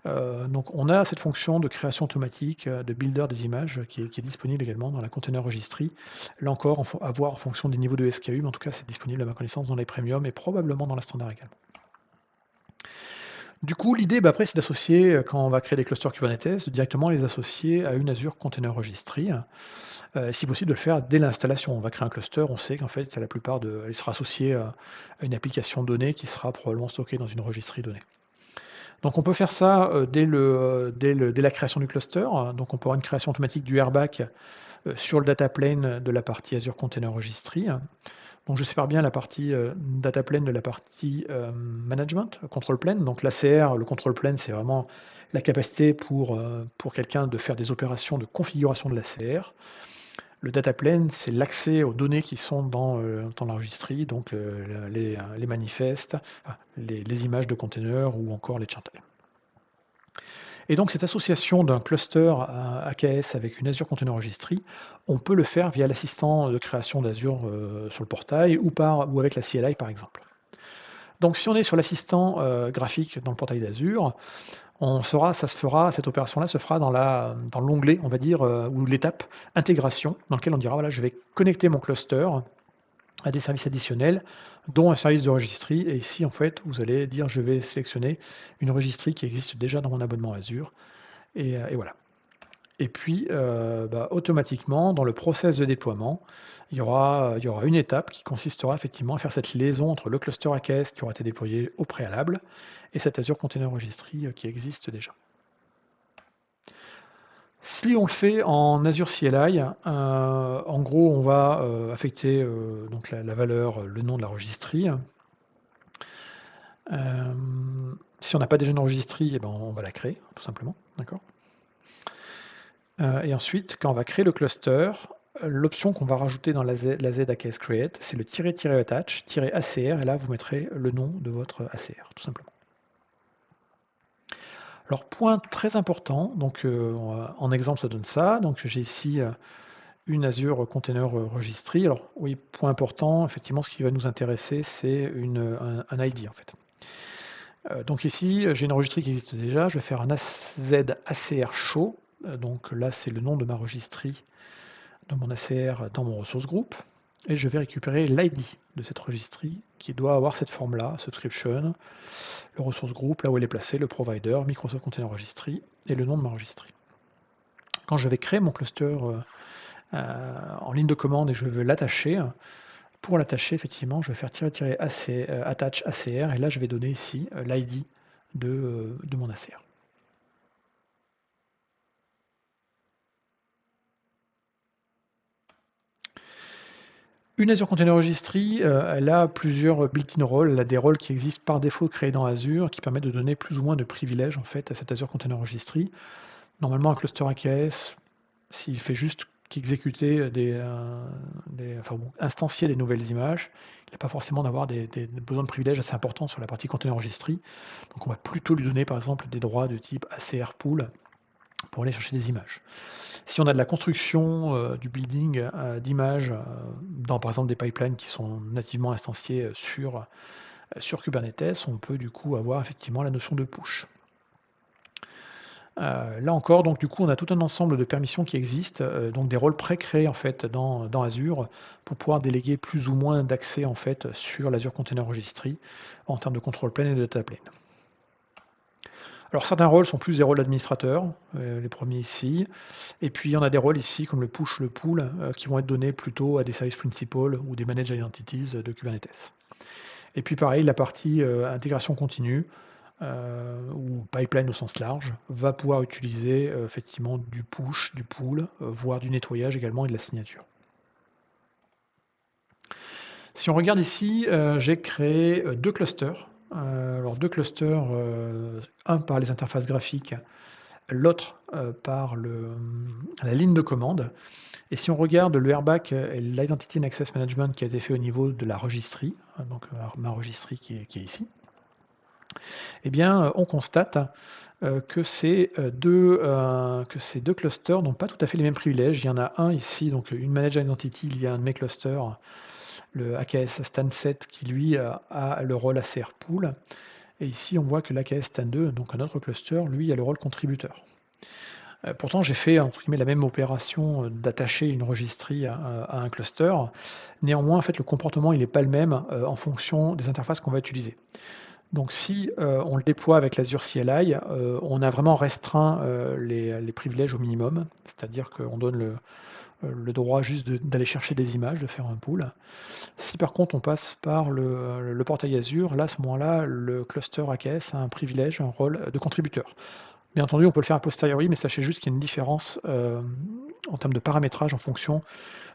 Donc on a cette fonction de création automatique, de builder des images qui est disponible également dans la Container Registry. Là encore, à voir en fonction des niveaux de SKU, mais en tout cas c'est disponible à ma connaissance dans les premium et probablement dans la standard également. Du coup, l'idée, après, c'est d'associer, quand on va créer des clusters Kubernetes, de directement les associer à une Azure Container Registry, si possible de le faire dès l'installation. On va créer un cluster, on sait qu'en fait, la plupart il sera associé à une application donnée qui sera probablement stockée dans une registrie donnée. Donc on peut faire ça, dès la création du cluster, donc on peut avoir une création automatique du RBAC, sur le data plane de la partie Azure Container Registry. Donc je sépare bien la partie, data plane de la partie, management, control plane. Donc l'ACR, le control plane, c'est vraiment la capacité pour quelqu'un de faire des opérations de configuration de l'ACR. Le data plane, c'est l'accès aux données qui sont dans la registry, donc les manifestes, les images de containers ou encore les chantels. Et donc cette association d'un cluster AKS avec une Azure Container Registry, on peut le faire via l'assistant de création d'Azure, sur le portail ou avec la CLI par exemple. Donc si on est sur l'assistant, graphique dans le portail d'Azure, cette opération-là se fera dans l'onglet, on va dire, ou l'étape intégration, dans lequel on dira: «Voilà, je vais connecter mon cluster à des services additionnels, dont un service de registry», et ici, en fait, vous allez dire: «Je vais sélectionner une registry qui existe déjà dans mon abonnement Azure», et voilà. Et puis, automatiquement, dans le process de déploiement, il y aura une étape qui consistera effectivement à faire cette liaison entre le cluster AKS qui aura été déployé au préalable et cette Azure Container Registry, qui existe déjà. Si on le fait en Azure CLI, en gros, on va, affecter, donc la valeur, le nom de la registry. Si on n'a pas déjà une registry, on va la créer, tout simplement, d'accord? Et ensuite, quand on va créer le cluster, l'option qu'on va rajouter dans la Z AKS create, c'est le "-attach", "-acr", et là, vous mettrez le nom de votre ACR, tout simplement. Alors, point très important, donc, en exemple, ça donne ça. Donc j'ai ici, une Azure Container Registry. Alors oui, point important, effectivement, ce qui va nous intéresser, c'est un ID, en fait. Donc ici, j'ai une registry qui existe déjà. Je vais faire un AZ-ACR show. Donc là, c'est le nom de ma registry, de mon ACR dans mon resource group. Et je vais récupérer l'ID de cette registry qui doit avoir cette forme-là, subscription, le resource group, là où elle est placée, le provider, Microsoft Container Registry et le nom de ma registry. Quand je vais créer mon cluster, en ligne de commande et je veux l'attacher, pour l'attacher, effectivement, je vais faire "-attach ACR", et là, je vais donner ici, l'ID de mon ACR. Une Azure Container Registry, elle a plusieurs built-in roles. Elle a des rôles qui existent par défaut créés dans Azure, qui permettent de donner plus ou moins de privilèges, en fait, à cette Azure Container Registry. Normalement, un cluster AKS, s'il fait juste qui exécutait enfin bon, instanciait des nouvelles images, il n'a pas forcément d'avoir des besoins de privilèges assez importants sur la partie Container Registry. Donc on va plutôt lui donner par exemple des droits de type ACR pool pour aller chercher des images. Si on a de la construction, du building, d'images, dans par exemple des pipelines qui sont nativement instanciés, sur Kubernetes, on peut du coup avoir effectivement la notion de push. Là encore, donc du coup, on a tout un ensemble de permissions qui existent, donc des rôles pré-créés en fait dans Azure pour pouvoir déléguer plus ou moins d'accès en fait sur l'Azure Container Registry en termes de contrôle plane et de data plane. Alors certains rôles sont plus des rôles d'administrateur, les premiers ici, et puis on a des rôles ici comme le push, le pull, qui vont être donnés plutôt à des services principal ou des managed identities de Kubernetes. Et puis pareil, la partie, intégration continue, ou pipeline au sens large, va pouvoir utiliser, effectivement du push, du pull, voire du nettoyage également et de la signature. Si on regarde ici, j'ai créé, 2 clusters. Alors 2 clusters, un par les interfaces graphiques, l'autre, par la ligne de commande. Et si on regarde le RBAC et l'Identity and Access Management qui a été fait au niveau de la registry, donc ma registry qui est ici, eh bien, on constate que ces deux clusters n'ont pas tout à fait les mêmes privilèges. Il y en a un ici, donc une Managed Identity, il y a un de mes clusters, le AKS Stan7 qui lui a le rôle ACR Pool. Et ici, on voit que l'AKS Stan2, donc un autre cluster, lui a le rôle contributeur. Pourtant, j'ai fait entre guillemets la même opération d'attacher une registry à un cluster. Néanmoins, en fait, le comportement il n'est pas le même en fonction des interfaces qu'on va utiliser. Donc si, on le déploie avec l'Azure CLI, on a vraiment restreint, les privilèges au minimum. C'est-à-dire qu'on donne le droit juste d'aller chercher des images, de faire un pool. Si par contre on passe par le portail Azure, là, à ce moment-là, le cluster AKS a un privilège, un rôle de contributeur. Bien entendu, on peut le faire a posteriori, mais sachez juste qu'il y a une différence, en termes de paramétrage en fonction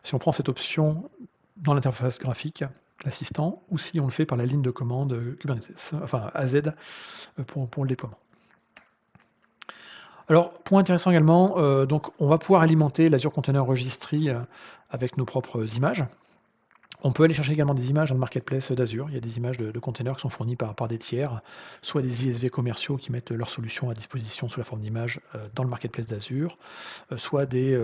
si on prend cette option dans l'interface graphique, l'assistant, ou si on le fait par la ligne de commande, Kubernetes, enfin AZ, pour le déploiement. Alors, point intéressant également, donc on va pouvoir alimenter l'Azure Container Registry, avec nos propres images. On peut aller chercher également des images dans le marketplace d'Azure. Il y a des images de containers qui sont fournis par des tiers, soit des ISV commerciaux qui mettent leurs solutions à disposition sous la forme d'images, dans le marketplace d'Azure, soit des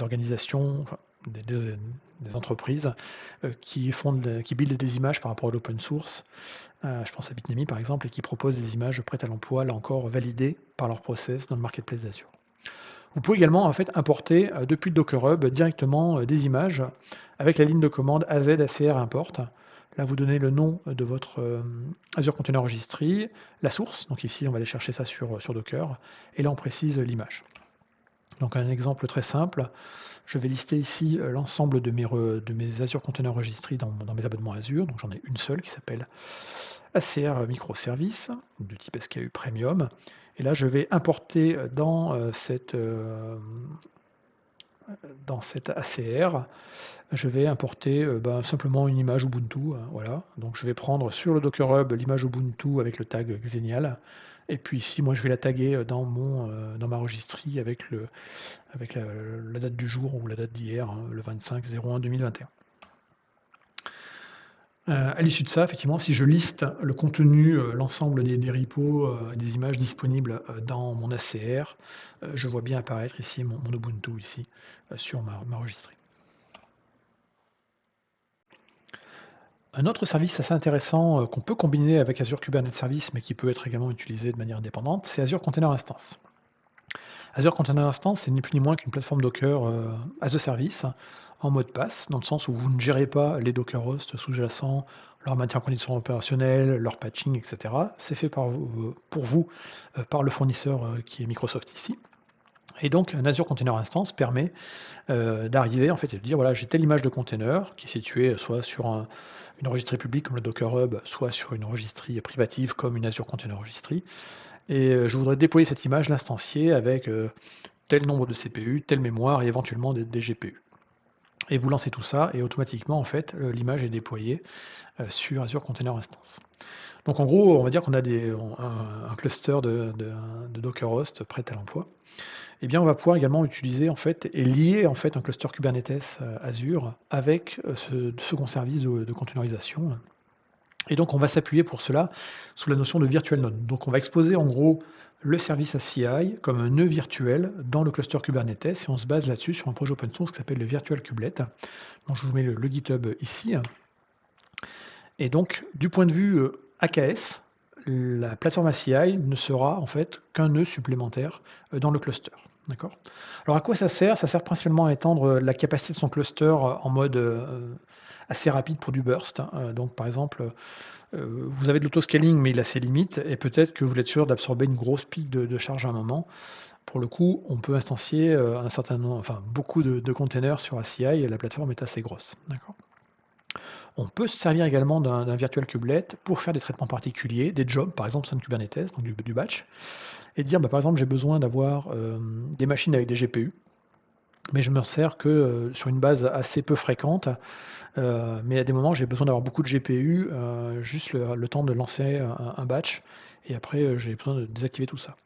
organisations, enfin des entreprises, qui buildent des images par rapport à l'open source. Je pense à Bitnami par exemple et qui proposent des images prêtes à l'emploi, là encore validées par leur process dans le marketplace d'Azure. Vous pouvez également en fait importer, depuis le Docker Hub directement, des images avec la ligne de commande AZ-ACR import. Là, vous donnez le nom de votre, Azure Container Registry, la source, donc ici on va aller chercher ça sur Docker et là on précise l'image. Donc un exemple très simple, je vais lister ici, l'ensemble de mes Azure Container Registry dans mes abonnements Azure, donc j'en ai une seule qui s'appelle ACR Microservice de type SKU Premium et là je vais importer, dans cette ACR, je vais importer, simplement une image Ubuntu, voilà. Donc je vais prendre sur le Docker Hub l'image Ubuntu avec le tag Xenial et puis ici, moi je vais la taguer, dans ma registry avec la date du jour ou la date d'hier, hein, le 25/01/2021. À l'issue de ça, effectivement, si je liste le contenu, l'ensemble des repos, des images disponibles, dans mon ACR, je vois bien apparaître ici mon Ubuntu ici, sur ma registry. Un autre service assez intéressant, qu'on peut combiner avec Azure Kubernetes Service, mais qui peut être également utilisé de manière indépendante, c'est Azure Container Instance. Azure Container Instance, c'est ni plus ni moins qu'une plateforme Docker, as a service, en mode PaaS, dans le sens où vous ne gérez pas les Docker hosts sous-jacents, leur maintien en condition opérationnelle, leur patching, et cetera. C'est fait pour vous, par le fournisseur, qui est Microsoft ici. Et donc un Azure Container Instance permet, d'arriver en fait et de dire: «Voilà, j'ai telle image de container qui est située soit sur une registry publique comme le Docker Hub, soit sur une registry privative comme une Azure Container Registry et je voudrais déployer cette image, l'instancier avec, tel nombre de CPU, telle mémoire et éventuellement des GPU. Et vous lancez tout ça et automatiquement, en fait, l'image est déployée, sur Azure Container Instance. Donc en gros, on va dire qu'on a un cluster de Docker host prêt à l'emploi eh bien, on va pouvoir également utiliser en fait et lier en fait un cluster Kubernetes, Azure avec, ce second service de containerisation. Et donc on va s'appuyer pour cela sous la notion de virtual node. Donc on va exposer en gros le service ACI comme un nœud virtuel dans le cluster Kubernetes et on se base là-dessus sur un projet open source qui s'appelle le Virtual Kubelet. Donc je vous mets le GitHub ici. Et donc du point de vue, AKS, la plateforme ACI ne sera en fait qu'un nœud supplémentaire, dans le cluster. D'accord? Alors à quoi ça sert? Ça sert principalement à étendre, la capacité de son cluster, en mode, assez rapide pour du burst, hein. Donc par exemple, vous avez de l'autoscaling, mais il a ses limites et peut-être que vous voulez être sûr d'absorber une grosse pique de charge à un moment. Pour le coup, on peut instancier, un certain nombre enfin beaucoup de containers sur ACI et la plateforme est assez grosse, d'accord? On peut se servir également d'un virtual kubelet pour faire des traitements particuliers, des jobs, par exemple Sun Kubernetes, donc du batch et dire, bah, par exemple, j'ai besoin d'avoir, des machines avec des GPU, mais je me sers que, sur une base assez peu fréquente. Mais à des moments, j'ai besoin d'avoir beaucoup de GPU, juste le temps de lancer un batch et après, j'ai besoin de désactiver tout ça.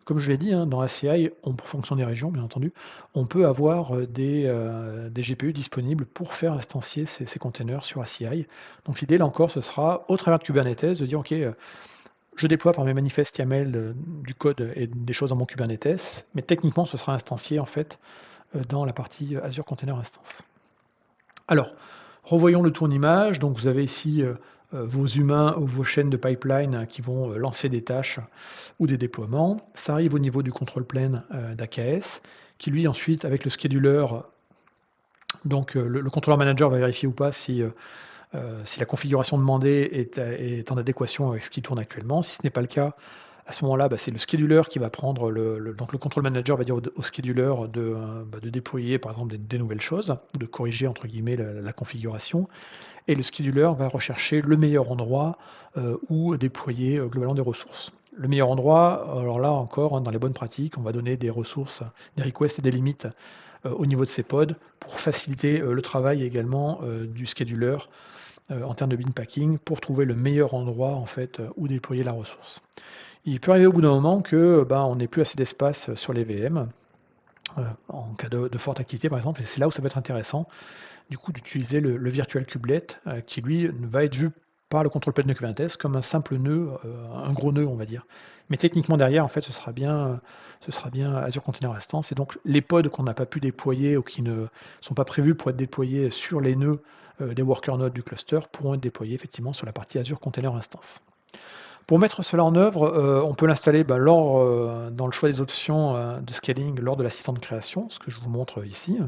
Comme je l'ai dit, hein, dans ACI, en fonction des régions, bien entendu, on peut avoir, des GPU disponibles pour faire instancier ces containers sur ACI. Donc l'idée, là encore, ce sera, au travers de Kubernetes, de dire: «OK, je déploie par mes manifestes YAML, du code et des choses dans mon Kubernetes», mais techniquement, ce sera instancié, en fait, dans la partie, Azure Container Instance. Alors, revoyons le tout en image. Donc, vous avez ici vos humains ou vos chaînes de pipeline qui vont lancer des tâches ou des déploiements. Ça arrive au niveau du control plane d'AKS, qui lui ensuite, avec le scheduler, donc le controller manager va vérifier ou pas si la configuration demandée est en adéquation avec ce qui tourne actuellement. Si ce n'est pas le cas, à ce moment-là, bah, c'est le scheduler qui va prendre donc le control manager va dire au scheduler de déployer par exemple des nouvelles choses, de corriger entre guillemets la configuration et le scheduler va rechercher le meilleur endroit, où déployer, globalement des ressources. Le meilleur endroit, alors là encore, hein, dans les bonnes pratiques, on va donner des ressources, des requests et des limites, au niveau de ces pods pour faciliter, le travail également, du scheduler, en termes de bin packing pour trouver le meilleur endroit en fait, où déployer la ressource. Il peut arriver au bout d'un moment que, ben, on n'ait plus assez d'espace, sur les VM, en cas de forte activité par exemple et c'est là où ça peut être intéressant, du coup d'utiliser le virtual kubelet, qui lui va être vu par le contrôle plane de Kubernetes comme un simple nœud, un gros nœud on va dire. Mais techniquement derrière en fait ce sera bien Azure Container Instance et donc les pods qu'on n'a pas pu déployer ou qui ne sont pas prévus pour être déployés sur les nœuds, des worker nodes du cluster pourront être déployés effectivement sur la partie Azure Container Instance. Pour mettre cela en œuvre, on peut l'installer, bah, dans le choix des options, de scaling lors de l'assistant de création, ce que je vous montre ici.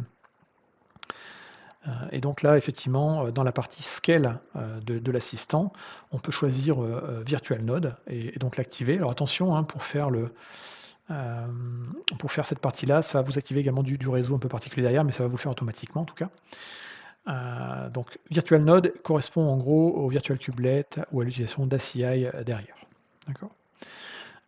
Et donc là, effectivement, dans la partie scale, de l'assistant, on peut choisir, virtual node et donc l'activer. Alors attention, hein, pour faire cette partie-là, ça va vous activer également du réseau un peu particulier derrière, mais ça va vous le faire automatiquement en tout cas. Donc virtual node correspond en gros au virtual kubelet ou à l'utilisation d'ACI, derrière. D'accord?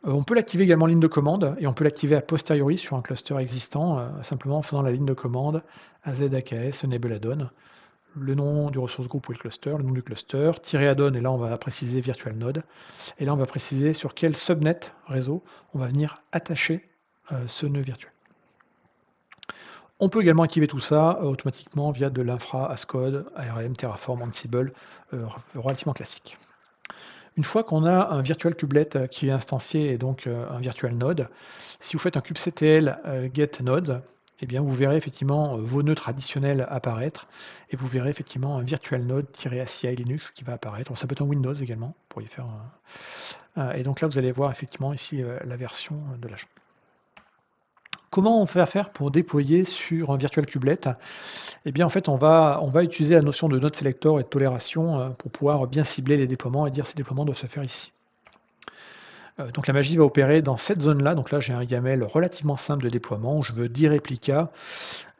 On peut l'activer également en ligne de commande et on peut l'activer a posteriori sur un cluster existant, simplement en faisant la ligne de commande AZ-AKS enable add-on, le nom du ressource groupe ou le cluster, le nom du cluster, -add-on et là on va préciser virtual node et là on va préciser sur quel subnet réseau on va venir attacher, ce nœud virtuel. On peut également activer tout ça, automatiquement via de l'infra as code, ARM, Terraform, Ansible, relativement classique. Une fois qu'on a un virtual kubelet, qui est instancié et donc, un virtual node, si vous faites un kubectl, get nodes, eh bien vous verrez effectivement, vos nœuds traditionnels apparaître et vous verrez effectivement un virtual node-ACI Linux qui va apparaître. Alors ça peut être un Windows également, vous pourriez faire et donc là vous allez voir effectivement ici, la version, de l'agent. Comment on va faire pour déployer sur un virtual kubelet? Eh bien, en fait, on va utiliser la notion de node selector et de tolération, pour pouvoir bien cibler les déploiements et dire ces déploiements doivent se faire ici. Donc la magie va opérer dans cette zone-là. Donc là, j'ai un YAML relativement simple de déploiement où je veux 10 réplicas,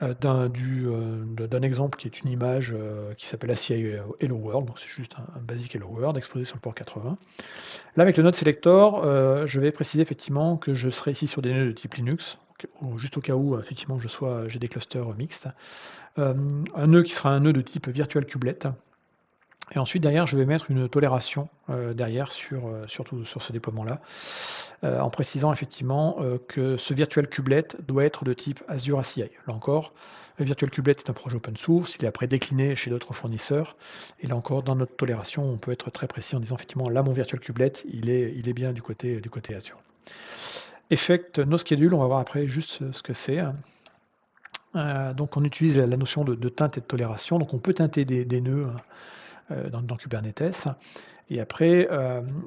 d'un exemple qui est une image, qui s'appelle ACI Hello World, donc c'est juste un basique Hello World exposé sur le port 80. Là, avec le node selector, je vais préciser effectivement que je serai ici sur des nœuds de type Linux, juste au cas où effectivement j'ai des clusters mixtes. Un nœud qui sera un nœud de type virtual kubelet Et ensuite derrière, je vais mettre une tolération, derrière surtout sur ce déploiement-là, en précisant effectivement, que ce virtual kubelet doit être de type Azure ACI. Là encore, le virtual kubelet est un projet open source, il est après décliné chez d'autres fournisseurs et là encore dans notre tolération, on peut être très précis en disant effectivement: «Là mon virtual kubelet, il est bien du côté Azure». Effect noschedule, on va voir après juste ce que c'est. Donc on utilise la notion de teinte et de tolération, donc on peut teinter des nœuds, dans Kubernetes et après,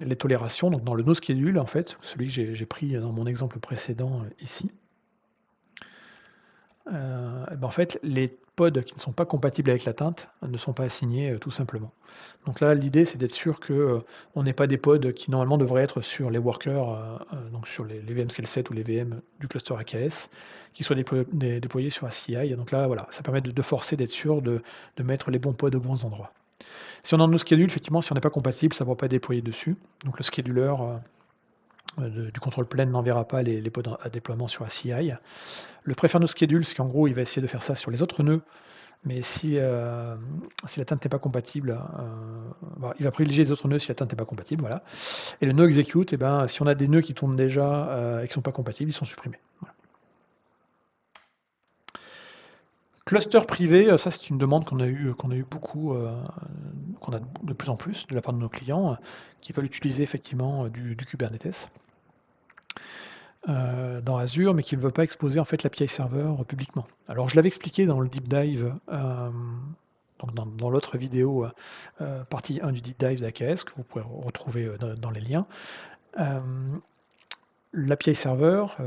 les tolérations, donc dans le noschedule en fait, celui que j'ai pris dans mon exemple précédent, ici, et ben, en fait, les pods qui ne sont pas compatibles avec la teinte ne sont pas assignés, tout simplement. Donc là, l'idée, c'est d'être sûr que, on n'ait pas des pods qui normalement devraient être sur les workers, donc sur les VM Scale 7 ou les VM du cluster AKS, qui soient déployés sur ACI et donc là, voilà, ça permet de forcer, d'être sûr de mettre les bons pods aux bons endroits. Si on a nos schedules, effectivement, si on n'est pas compatible, ça ne va pas déployer dessus. Donc le scheduler du contrôle plane n'enverra pas les pods à déploiement sur ACI. Le prefer no schedule, c'est qu'en gros, il va essayer de faire ça sur les autres nœuds, mais si la teinte n'est pas compatible, il va privilégier les autres nœuds si la teinte n'est pas compatible, voilà. Et le no execute, eh ben, si on a des nœuds qui tournent déjà et qui ne sont pas compatibles, ils sont supprimés. Voilà. Cluster privé, ça c'est une demande qu'on a eu beaucoup, qu'on a de plus en plus de la part de nos clients, qui veulent utiliser effectivement, du Kubernetes, dans Azure, mais qui ne veulent pas exposer en fait l'API serveur publiquement. Alors je l'avais expliqué dans le deep dive, donc dans l'autre vidéo, partie 1 du deep dive d'AKS que vous pouvez retrouver, dans les liens. L'API serveur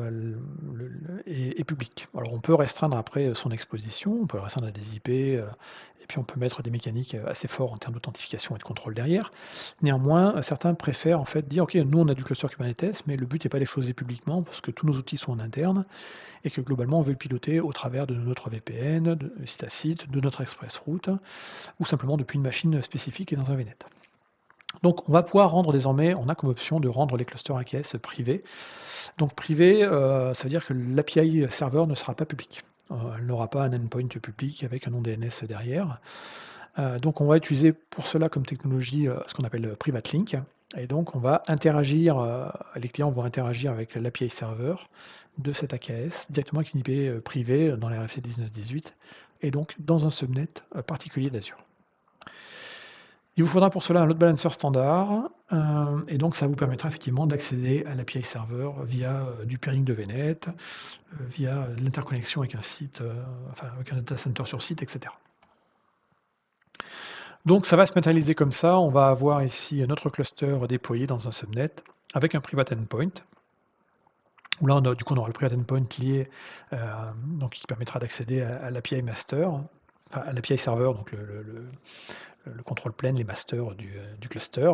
est public. Alors on peut restreindre après son exposition, on peut restreindre à des IP, et puis on peut mettre des mécaniques assez forts en termes d'authentification et de contrôle derrière. Néanmoins, certains préfèrent en fait dire: «OK, nous on a du cluster Kubernetes, mais le but n'est pas d'exposer publiquement parce que tous nos outils sont en interne et que globalement on veut le piloter au travers de notre VPN, de site à site, de notre express route ou simplement depuis une machine spécifique et dans un VNet». Donc on va pouvoir rendre désormais, on a comme option de rendre les clusters AKS privés. Donc privé, ça veut dire que l'API serveur ne sera pas public. Elle n'aura pas un endpoint public avec un nom DNS derrière. Donc on va utiliser pour cela comme technologie, ce qu'on appelle Private Link et donc on va interagir, les clients vont interagir avec l'API serveur de cet AKS directement avec une IP, privée dans la RFC 1918 et donc dans un subnet, particulier d'Azure. Il vous faudra pour cela un load balancer standard, et donc ça vous permettra effectivement d'accéder à l'API serveur via, du peering de VNet, via l'interconnexion avec un site, avec un data center sur site, etc. Donc ça va se matérialiser comme ça. On va avoir ici notre cluster déployé dans un subnet avec un private endpoint. Où là, du coup, on aura le private endpoint lié, donc qui permettra d'accéder à l'API master, enfin à l'API serveur, donc le contrôle plane, les masters du cluster.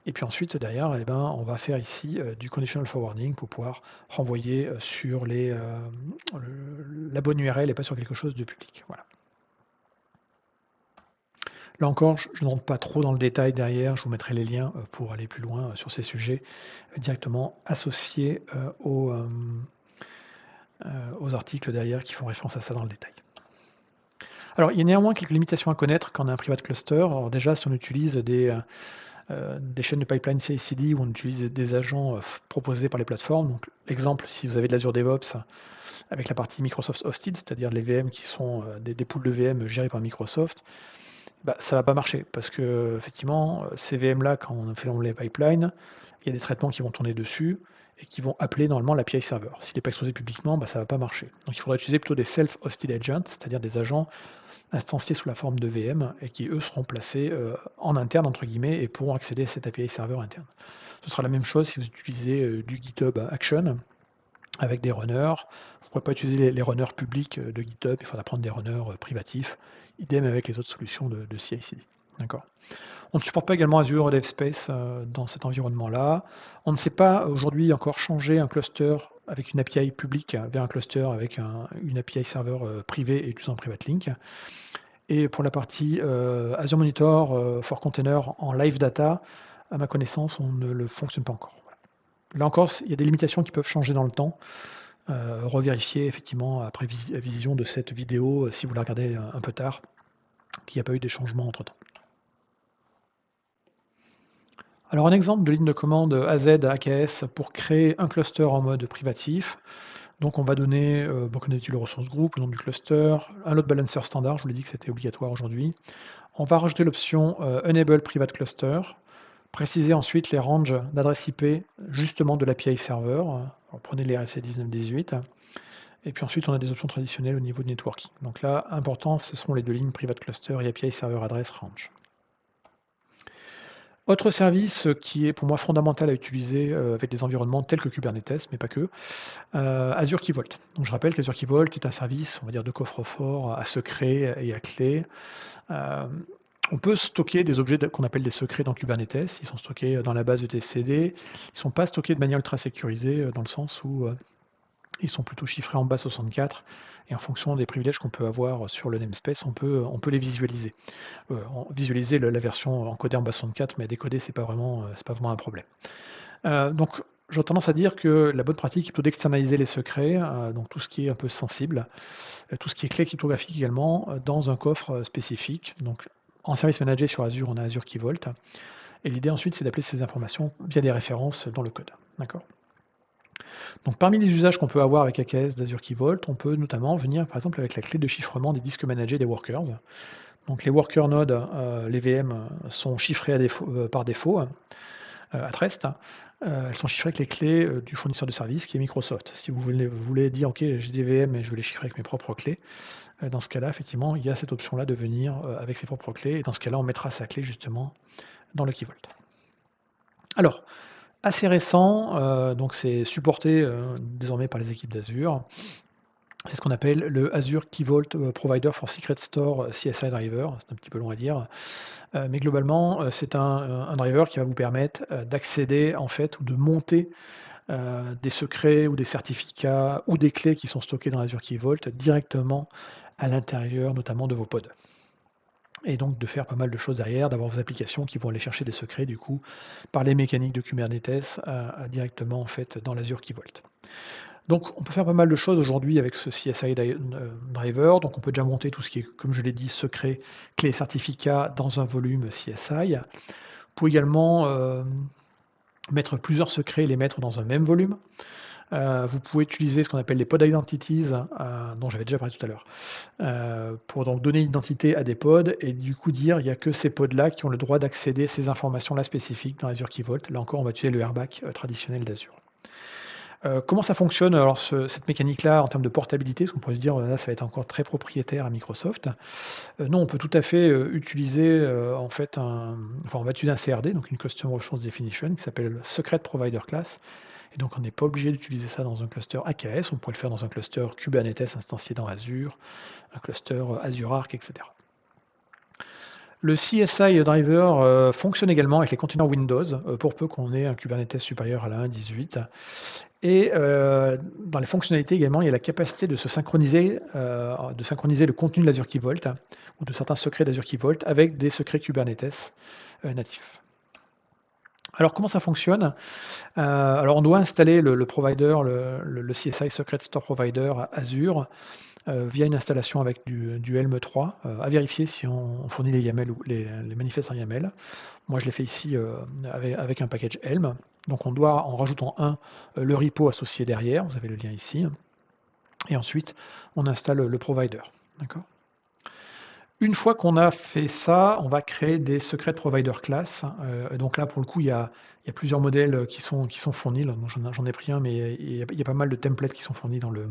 Et puis ensuite, derrière, eh ben, on va faire ici du conditional forwarding pour pouvoir renvoyer sur la bonne URL et pas sur quelque chose de public. Voilà. Là encore, je ne rentre pas trop dans le détail derrière, je vous mettrai les liens pour aller plus loin sur ces sujets directement associés aux articles derrière qui font référence à ça dans le détail. Alors, il y a néanmoins quelques limitations à connaître quand on a un private cluster. Alors déjà, si on utilise des chaînes de pipeline CI/CD où on utilise des agents proposés par les plateformes. Donc, exemple, si vous avez de l'Azure DevOps avec la partie Microsoft Hosted, c'est-à-dire les VM qui sont des poules de VM gérées par Microsoft, bah, ça ne va pas marcher parce que effectivement, ces VM-là, quand on fait les pipelines, il y a des traitements qui vont tourner dessus et qui vont appeler normalement l'API server. S'il n'est pas exposé publiquement, bah, ça ne va pas marcher. Donc il faudra utiliser plutôt des self-hosted agents, c'est-à-dire des agents instanciés sous la forme de VM et qui, eux, seront placés en interne, entre guillemets, et pourront accéder à cette API serveur interne. Ce sera la même chose si vous utilisez du GitHub Action avec des runners. Vous ne pourrez pas utiliser les runners publics de GitHub, il faudra prendre des runners privatifs. Idem avec les autres solutions de CI/CD. D'accord. On ne supporte pas également Azure DevSpace dans cet environnement-là. On ne sait pas aujourd'hui encore changer un cluster avec une API publique vers un cluster avec une API serveur privé et utilisant Private Link. Et pour la partie Azure Monitor for Container en live data, à ma connaissance, on ne le fonctionne pas encore. Voilà. Là encore, il y a des limitations qui peuvent changer dans le temps. Revérifier effectivement après vision de cette vidéo, si vous la regardez un peu tard, qu'il n'y a pas eu des changements entre-temps. Alors un exemple de ligne de commande AZ AKS pour créer un cluster en mode privatif. Donc on va donner Broken Utility Resource Group, le nom du cluster, un load balancer standard, je vous l'ai dit que c'était obligatoire aujourd'hui. On va rajouter l'option Enable Private Cluster, préciser ensuite les ranges d'adresse IP justement de l'API server. Alors, prenez les RFC 1918. Et puis ensuite, on a des options traditionnelles au niveau de networking. Donc là, important, ce sont les deux lignes Private Cluster et API Server Address Range. Autre service qui est pour moi fondamental à utiliser avec des environnements tels que Kubernetes, mais pas que, Azure Key Vault. Donc je rappelle qu'Azure Key Vault est un service, on va dire, de coffre-fort à secret et à clé. On peut stocker des objets qu'on appelle des secrets dans Kubernetes. Ils sont stockés dans la base de etcd. Ils ne sont pas stockés de manière ultra sécurisée dans le sens où ils sont plutôt chiffrés en base 64 et en fonction des privilèges qu'on peut avoir sur le namespace, on peut les visualiser. Visualiser la version encodée en base 64, mais à décoder, c'est pas vraiment un problème. Donc, j'ai tendance à dire que la bonne pratique est plutôt d'externaliser les secrets, donc tout ce qui est un peu sensible, tout ce qui est clé cryptographique également, dans un coffre spécifique. Donc, en service managé sur Azure, on a Azure Key Vault. Et l'idée ensuite, c'est d'appeler ces informations via des références dans le code. D'accord ? Donc parmi les usages qu'on peut avoir avec AKS d'Azure Key Vault, on peut notamment venir par exemple avec la clé de chiffrement des disques managés des workers. Donc les worker nodes, les VM, sont chiffrés par défaut à Trest. Elles sont chiffrées avec les clés du fournisseur de service qui est Microsoft. Si vous voulez dire ok, j'ai des VM et je veux les chiffrer avec mes propres clés, dans ce cas-là, effectivement, il y a cette option-là de venir avec ses propres clés, et dans ce cas-là, on mettra sa clé justement dans le Key Vault. Alors, assez récent, donc c'est supporté désormais par les équipes d'Azure. C'est ce qu'on appelle le Azure Key Vault Provider for Secret Store CSI Driver. C'est un petit peu long à dire, mais globalement, c'est un driver qui va vous permettre d'accéder en fait ou de monter des secrets ou des certificats ou des clés qui sont stockés dans Azure Key Vault directement à l'intérieur, notamment de vos pods. Et donc de faire pas mal de choses derrière, d'avoir vos applications qui vont aller chercher des secrets du coup par les mécaniques de Kubernetes directement en fait dans l'Azure Key Vault. Donc on peut faire pas mal de choses aujourd'hui avec ce CSI driver. Donc on peut déjà monter tout ce qui est, comme je l'ai dit, secret, clé, certificat dans un volume CSI. Vous pouvez également mettre plusieurs secrets et les mettre dans un même volume. Vous pouvez utiliser ce qu'on appelle les pod identities, dont j'avais déjà parlé tout à l'heure, pour donc donner une identité à des pods et du coup dire il n'y a que ces pods-là qui ont le droit d'accéder à ces informations-là spécifiques dans Azure Key Vault. Là encore, on va utiliser le RBAC traditionnel d'Azure. Comment ça fonctionne alors cette mécanique-là en termes de portabilité? Parce qu'on pourrait se dire, là, ça va être encore très propriétaire à Microsoft. Non, on peut tout à fait utiliser en fait on va utiliser un CRD, donc une Custom Resource Definition, qui s'appelle Secret Provider Class. Et donc on n'est pas obligé d'utiliser ça dans un cluster AKS, on pourrait le faire dans un cluster Kubernetes instancié dans Azure, un cluster Azure Arc, etc. Le CSI driver fonctionne également avec les containers Windows, pour peu qu'on ait un Kubernetes supérieur à la 1.18. Et dans les fonctionnalités également, il y a la capacité de synchroniser le contenu de l'Azure Key Vault ou de certains secrets d'Azure Key Vault avec des secrets Kubernetes natifs. Alors comment ça fonctionne? Alors on doit installer le provider, le CSI Secret Store Provider Azure via une installation avec du Helm 3, à vérifier si on fournit les YAML ou les manifestes en YAML. Moi, je l'ai fait ici avec un package Helm. Donc, on doit, en rajoutant le repo associé derrière. Vous avez le lien ici. Et ensuite, on installe le provider. D'accord. Une fois qu'on a fait ça, on va créer des secret provider class. Donc là, pour le coup, il y a plusieurs modèles qui sont fournis. Là, j'en ai pris un, mais il y a pas mal de templates qui sont fournis dans le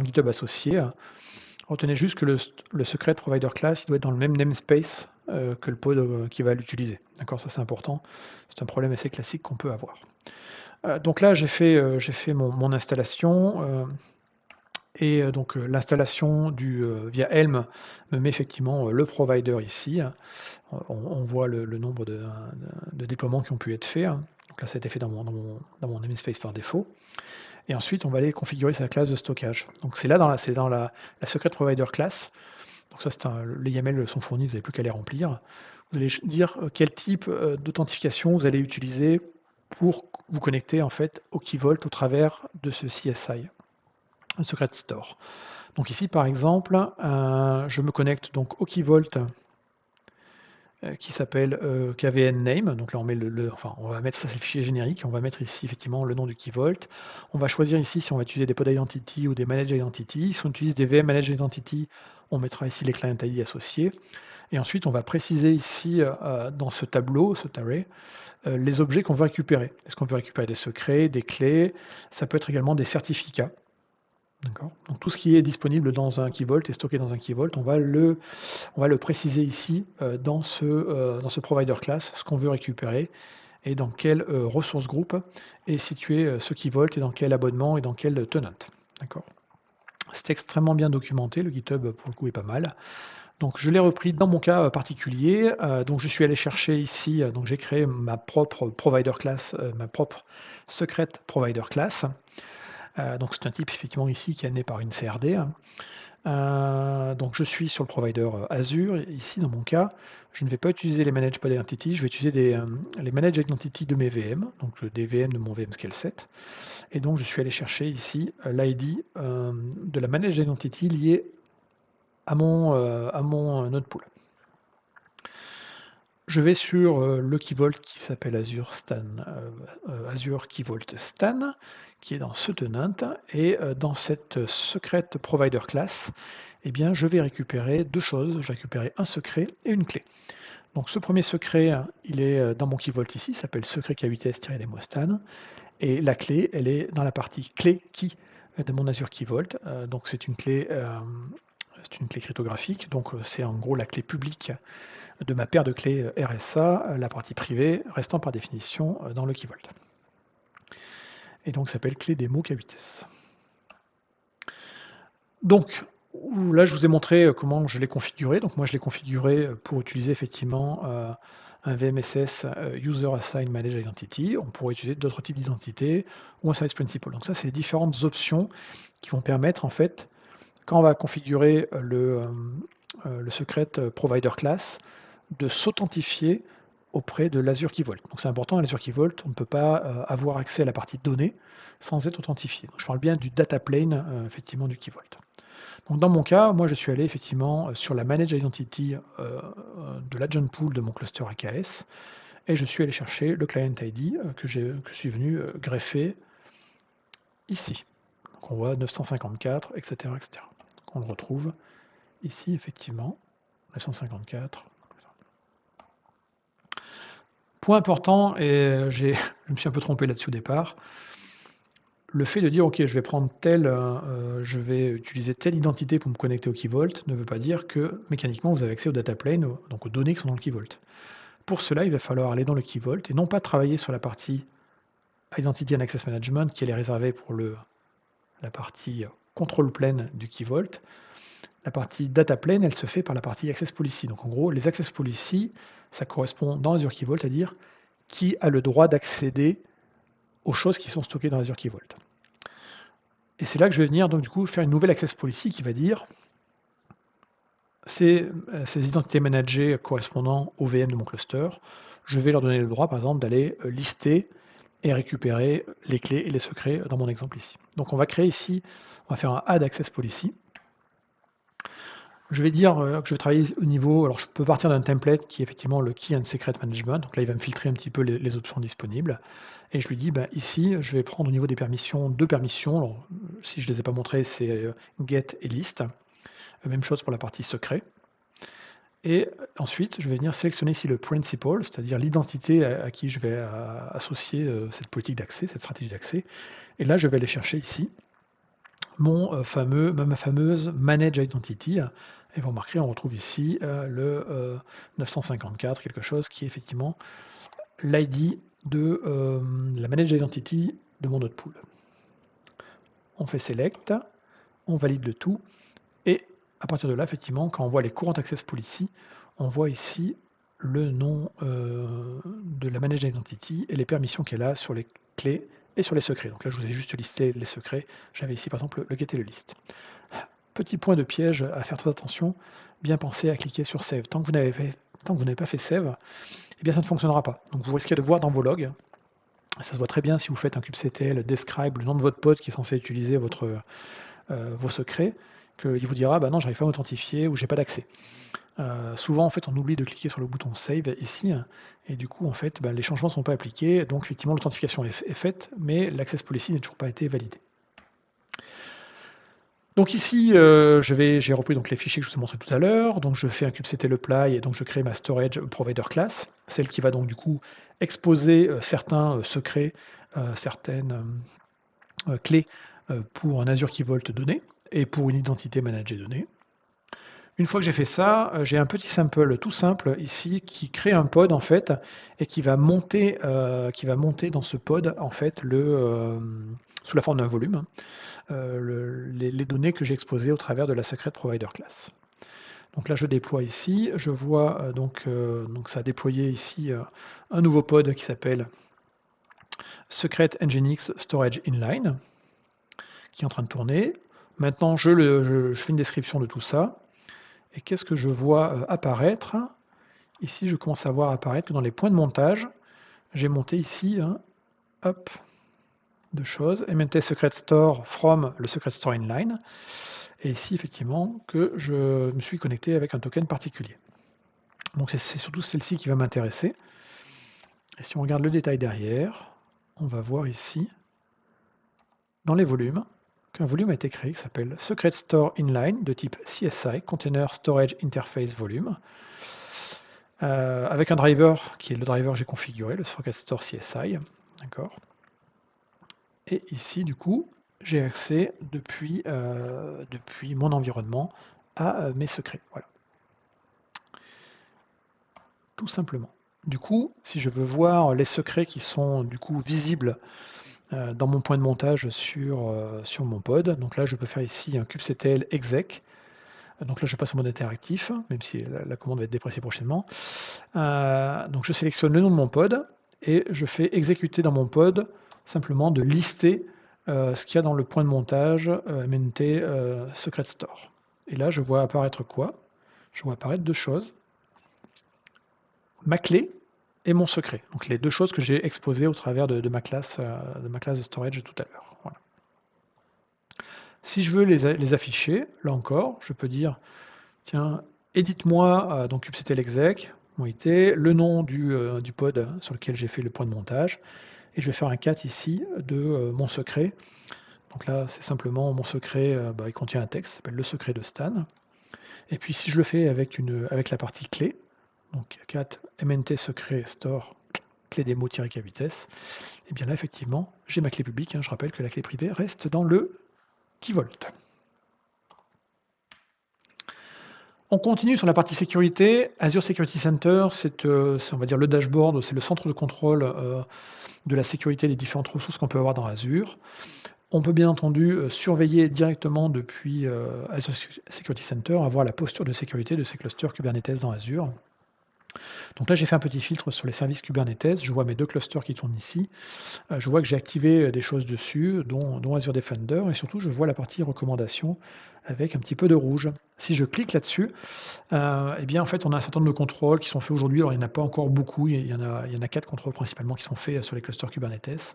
GitHub associé. Retenez juste que le secret provider class il doit être dans le même namespace que le pod qui va l'utiliser. D'accord, ça c'est important. C'est un problème assez classique qu'on peut avoir. Donc là, j'ai fait mon installation. Et donc l'installation via Helm me met effectivement le provider ici. On voit le nombre de déploiements qui ont pu être faits. Donc là, ça a été fait dans mon namespace par défaut. Et ensuite, on va aller configurer sa classe de stockage. Donc c'est dans la Secret Provider Class. Donc ça, les YAML sont fournis, vous n'avez plus qu'à les remplir. Vous allez dire quel type d'authentification vous allez utiliser pour vous connecter en fait au Key Vault au travers de ce CSI, un Secret Store. Donc ici, par exemple, je me connecte donc au Key Vault qui s'appelle KVN name. Donc là, on met enfin, on va mettre ça, c'est le fichier générique. On va mettre ici effectivement le nom du key vault. On va choisir ici si on va utiliser des pod identity ou des managed identity. Si on utilise des VM managed identity, on mettra ici les client ID associés. Et ensuite, on va préciser ici dans ce tableau, cet array, les objets qu'on veut récupérer. Est-ce qu'on veut récupérer des secrets, des clés? Ça peut être également des certificats. D'accord. Donc tout ce qui est disponible dans un key vault et stocké dans un key vault, on va le préciser ici dans ce provider class, ce qu'on veut récupérer et dans quelle ressource groupe est situé ce key vault et dans quel abonnement et dans quel tenant. D'accord. C'est extrêmement bien documenté, le GitHub pour le coup est pas mal. Donc je l'ai repris dans mon cas particulier. Donc je suis allé chercher ici, donc j'ai créé ma propre provider class, ma propre secret provider class. Donc c'est un type effectivement ici qui est amené par une CRD. Donc je suis sur le provider Azure. Ici dans mon cas, je ne vais pas utiliser les managed pod identity, je vais utiliser les managed identity de mes VM, donc des VM de mon VM Scale 7. Et donc je suis allé chercher ici l'ID de la managed identity liée à mon node pool. Je vais sur le key vault qui s'appelle Azure Key Vault Stan, qui est dans ce tenant, et dans cette secret provider class, eh bien, je vais récupérer deux choses. Je vais récupérer un secret et une clé. Donc ce premier secret, il est dans mon key vault ici, il s'appelle secret K8s-demo Stan, et la clé, elle est dans la partie clé key de mon Azure Key Vault. Donc c'est une clé cryptographique, donc c'est en gros la clé publique de ma paire de clés RSA, la partie privée restant par définition dans le key vault. Et donc ça s'appelle clé démo K8s. Donc là je vous ai montré comment je l'ai configuré. Donc moi je l'ai configuré pour utiliser effectivement un VMSS User Assigned Managed Identity. On pourrait utiliser d'autres types d'identités ou un Service Principal. Donc ça c'est les différentes options qui vont permettre en fait, quand on va configurer le secret provider class, de s'authentifier auprès de l'Azure Key Vault. Donc c'est important, à l'Azure Key Vault, on ne peut pas avoir accès à la partie données sans être authentifié. Donc je parle bien du data plane effectivement du Key Vault. Donc dans mon cas, moi je suis allé effectivement sur la Managed Identity de l'agent pool de mon cluster AKS et je suis allé chercher le client ID que je suis venu greffer ici. Donc on voit 954, etc. etc. Donc on le retrouve ici effectivement, 954. Point important, et je me suis un peu trompé là-dessus au départ, le fait de dire ok, je vais prendre je vais utiliser telle identité pour me connecter au Key Vault ne veut pas dire que mécaniquement vous avez accès au data plane, donc aux données qui sont dans le Key Vault. Pour cela, il va falloir aller dans le Key Vault et non pas travailler sur la partie Identity and Access Management qui est réservée pour la partie control plane du Key Vault. La partie data plane, elle se fait par la partie access policy. Donc en gros, les access policy, ça correspond dans Azure Key Vault à dire qui a le droit d'accéder aux choses qui sont stockées dans Azure Key Vault. Et c'est là que je vais venir donc du coup faire une nouvelle access policy qui va dire ces identités managées correspondant au VM de mon cluster, je vais leur donner le droit par exemple d'aller lister et récupérer les clés et les secrets dans mon exemple ici. Donc on va créer ici, on va faire un add access policy. Je vais dire que je vais travailler au niveau, alors je peux partir d'un template qui est effectivement le Key and Secret Management, donc là il va me filtrer un petit peu les options disponibles, et je lui dis ici je vais prendre au niveau des permissions deux permissions, alors si je ne les ai pas montrées c'est get et list, même chose pour la partie secret, et ensuite je vais venir sélectionner ici le principal, c'est-à-dire l'identité à qui je vais associer cette politique d'accès, cette stratégie d'accès, et là je vais aller chercher ici ma fameuse Manage Identity. Et vous remarquerez, on retrouve ici le 954, quelque chose qui est effectivement l'ID de la Manage Identity de mon node pool. On fait Select, on valide le tout, et à partir de là, effectivement, quand on voit les Current Access Policy, on voit ici le nom de la Manage Identity et les permissions qu'elle a sur les clés et sur les secrets. Donc là, je vous ai juste listé les secrets. J'avais ici, par exemple, le get et le list. Petit point de piège à faire très attention, bien penser à cliquer sur Save. Tant que vous n'avez pas fait Save, eh bien ça ne fonctionnera pas. Donc vous risquez de voir dans vos logs, ça se voit très bien si vous faites un kubectl describe le nom de votre pod qui est censé utiliser vos secrets, qu'il vous dira non, j'arrive pas à m'authentifier ou j'ai pas d'accès. Souvent, en fait, on oublie de cliquer sur le bouton Save ici, et du coup, en fait, les changements ne sont pas appliqués. Donc effectivement, l'authentification est faite, mais l'Access Policy n'a toujours pas été validé. Donc ici, j'ai repris donc les fichiers que je vous ai montrés tout à l'heure. Donc je fais un kubectl apply et donc je crée ma storage provider class, celle qui va donc du coup exposer certains secrets, certaines clés pour un Azure Key Vault donné et pour une identité managée donnée. Une fois que j'ai fait ça, j'ai un petit sample tout simple ici qui crée un pod en fait et qui va monter dans ce pod en fait sous la forme d'un volume, les données que j'ai exposées au travers de la Secret Provider Class. Donc là, je déploie ici, je vois donc ça a déployé ici un nouveau pod qui s'appelle Secret Nginx Storage Inline, qui est en train de tourner. Maintenant, je fais une description de tout ça. Et qu'est-ce que je vois apparaître? Ici, je commence à voir apparaître que dans les points de montage, j'ai monté ici, hop, deux choses, MNT Secret Store from le Secret Store Inline. Et ici, effectivement, que je me suis connecté avec un token particulier. Donc c'est surtout celle-ci qui va m'intéresser. Et si on regarde le détail derrière, on va voir ici, dans les volumes, qu'un volume a été créé qui s'appelle Secret Store Inline de type CSI, Container Storage Interface Volume, avec un driver qui est le driver que j'ai configuré, le Secret Store CSI. D'accord. Et ici, du coup, j'ai accès depuis mon environnement à mes secrets. Voilà. Tout simplement. Du coup, si je veux voir les secrets qui sont du coup visibles dans mon point de montage sur mon pod, donc là je peux faire ici un kubectl exec. Donc là je passe au mode interactif, même si la commande va être dépréciée prochainement. Donc je sélectionne le nom de mon pod et je fais exécuter dans mon pod simplement de lister ce qu'il y a dans le point de montage MNT Secret Store. Et là je vois apparaître quoi? Je vois apparaître deux choses. Ma clé et mon secret. Donc les deux choses que j'ai exposées au travers de ma classe de storage tout à l'heure. Voilà. Si je veux les afficher, là encore, je peux dire, tiens, édite-moi donc kubectl exec, mon IT, le nom du pod sur lequel j'ai fait le point de montage, et je vais faire un cat ici de mon secret. Donc là, c'est simplement mon secret, il contient un texte, s'appelle le secret de Stan. Et puis si je le fais avec la partie clé, donc cat mnt secret store clé démo-k vitesse, et bien là effectivement j'ai ma clé publique, je rappelle que la clé privée reste dans le Key Vault. On continue sur la partie sécurité. Azure Security Center, c'est on va dire le dashboard, c'est le centre de contrôle de la sécurité des différentes ressources qu'on peut avoir dans Azure. On peut bien entendu surveiller directement depuis Azure Security Center, avoir la posture de sécurité de ces clusters Kubernetes dans Azure. Donc là, j'ai fait un petit filtre sur les services Kubernetes. Je vois mes deux clusters qui tournent ici. Je vois que j'ai activé des choses dessus, dont Azure Defender, et surtout, je vois la partie recommandations avec un petit peu de rouge. Si je clique là-dessus, eh bien, en fait, on a un certain nombre de contrôles qui sont faits aujourd'hui. Alors, il n'y en a pas encore beaucoup. Il y en a 4 contrôles principalement qui sont faits sur les clusters Kubernetes.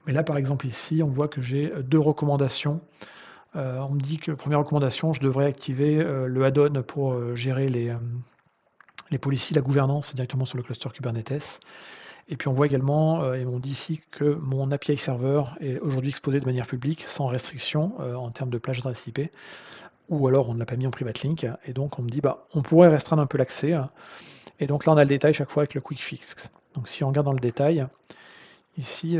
Mais là, par exemple, ici, on voit que j'ai deux recommandations. On me dit que, première recommandation, je devrais activer le add-on pour gérer les policies, la gouvernance directement sur le cluster Kubernetes. Et puis on voit également, et on dit ici que mon API server est aujourd'hui exposé de manière publique, sans restriction en termes de plage d'adresse IP, ou alors on ne l'a pas mis en private link, et donc on me dit on pourrait restreindre un peu l'accès, et donc là on a le détail chaque fois avec le quick fix. Donc si on regarde dans le détail, ici,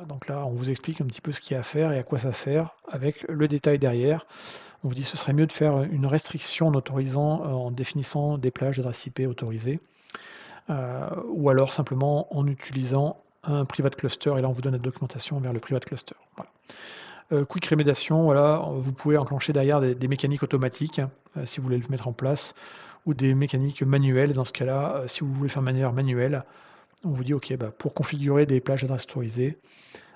donc là on vous explique un petit peu ce qu'il y a à faire et à quoi ça sert, avec le détail derrière. On vous dit que ce serait mieux de faire une restriction en autorisant, en définissant des plages d'adresse IP autorisées, ou alors simplement en utilisant un private cluster, et là on vous donne la documentation vers le private cluster. Voilà. Quick remédiation, voilà, vous pouvez enclencher derrière des mécaniques automatiques si vous voulez le mettre en place, ou des mécaniques manuelles. Dans ce cas-là, si vous voulez faire de manière manuelle, on vous dit ok, pour configurer des plages d'adresse autorisées,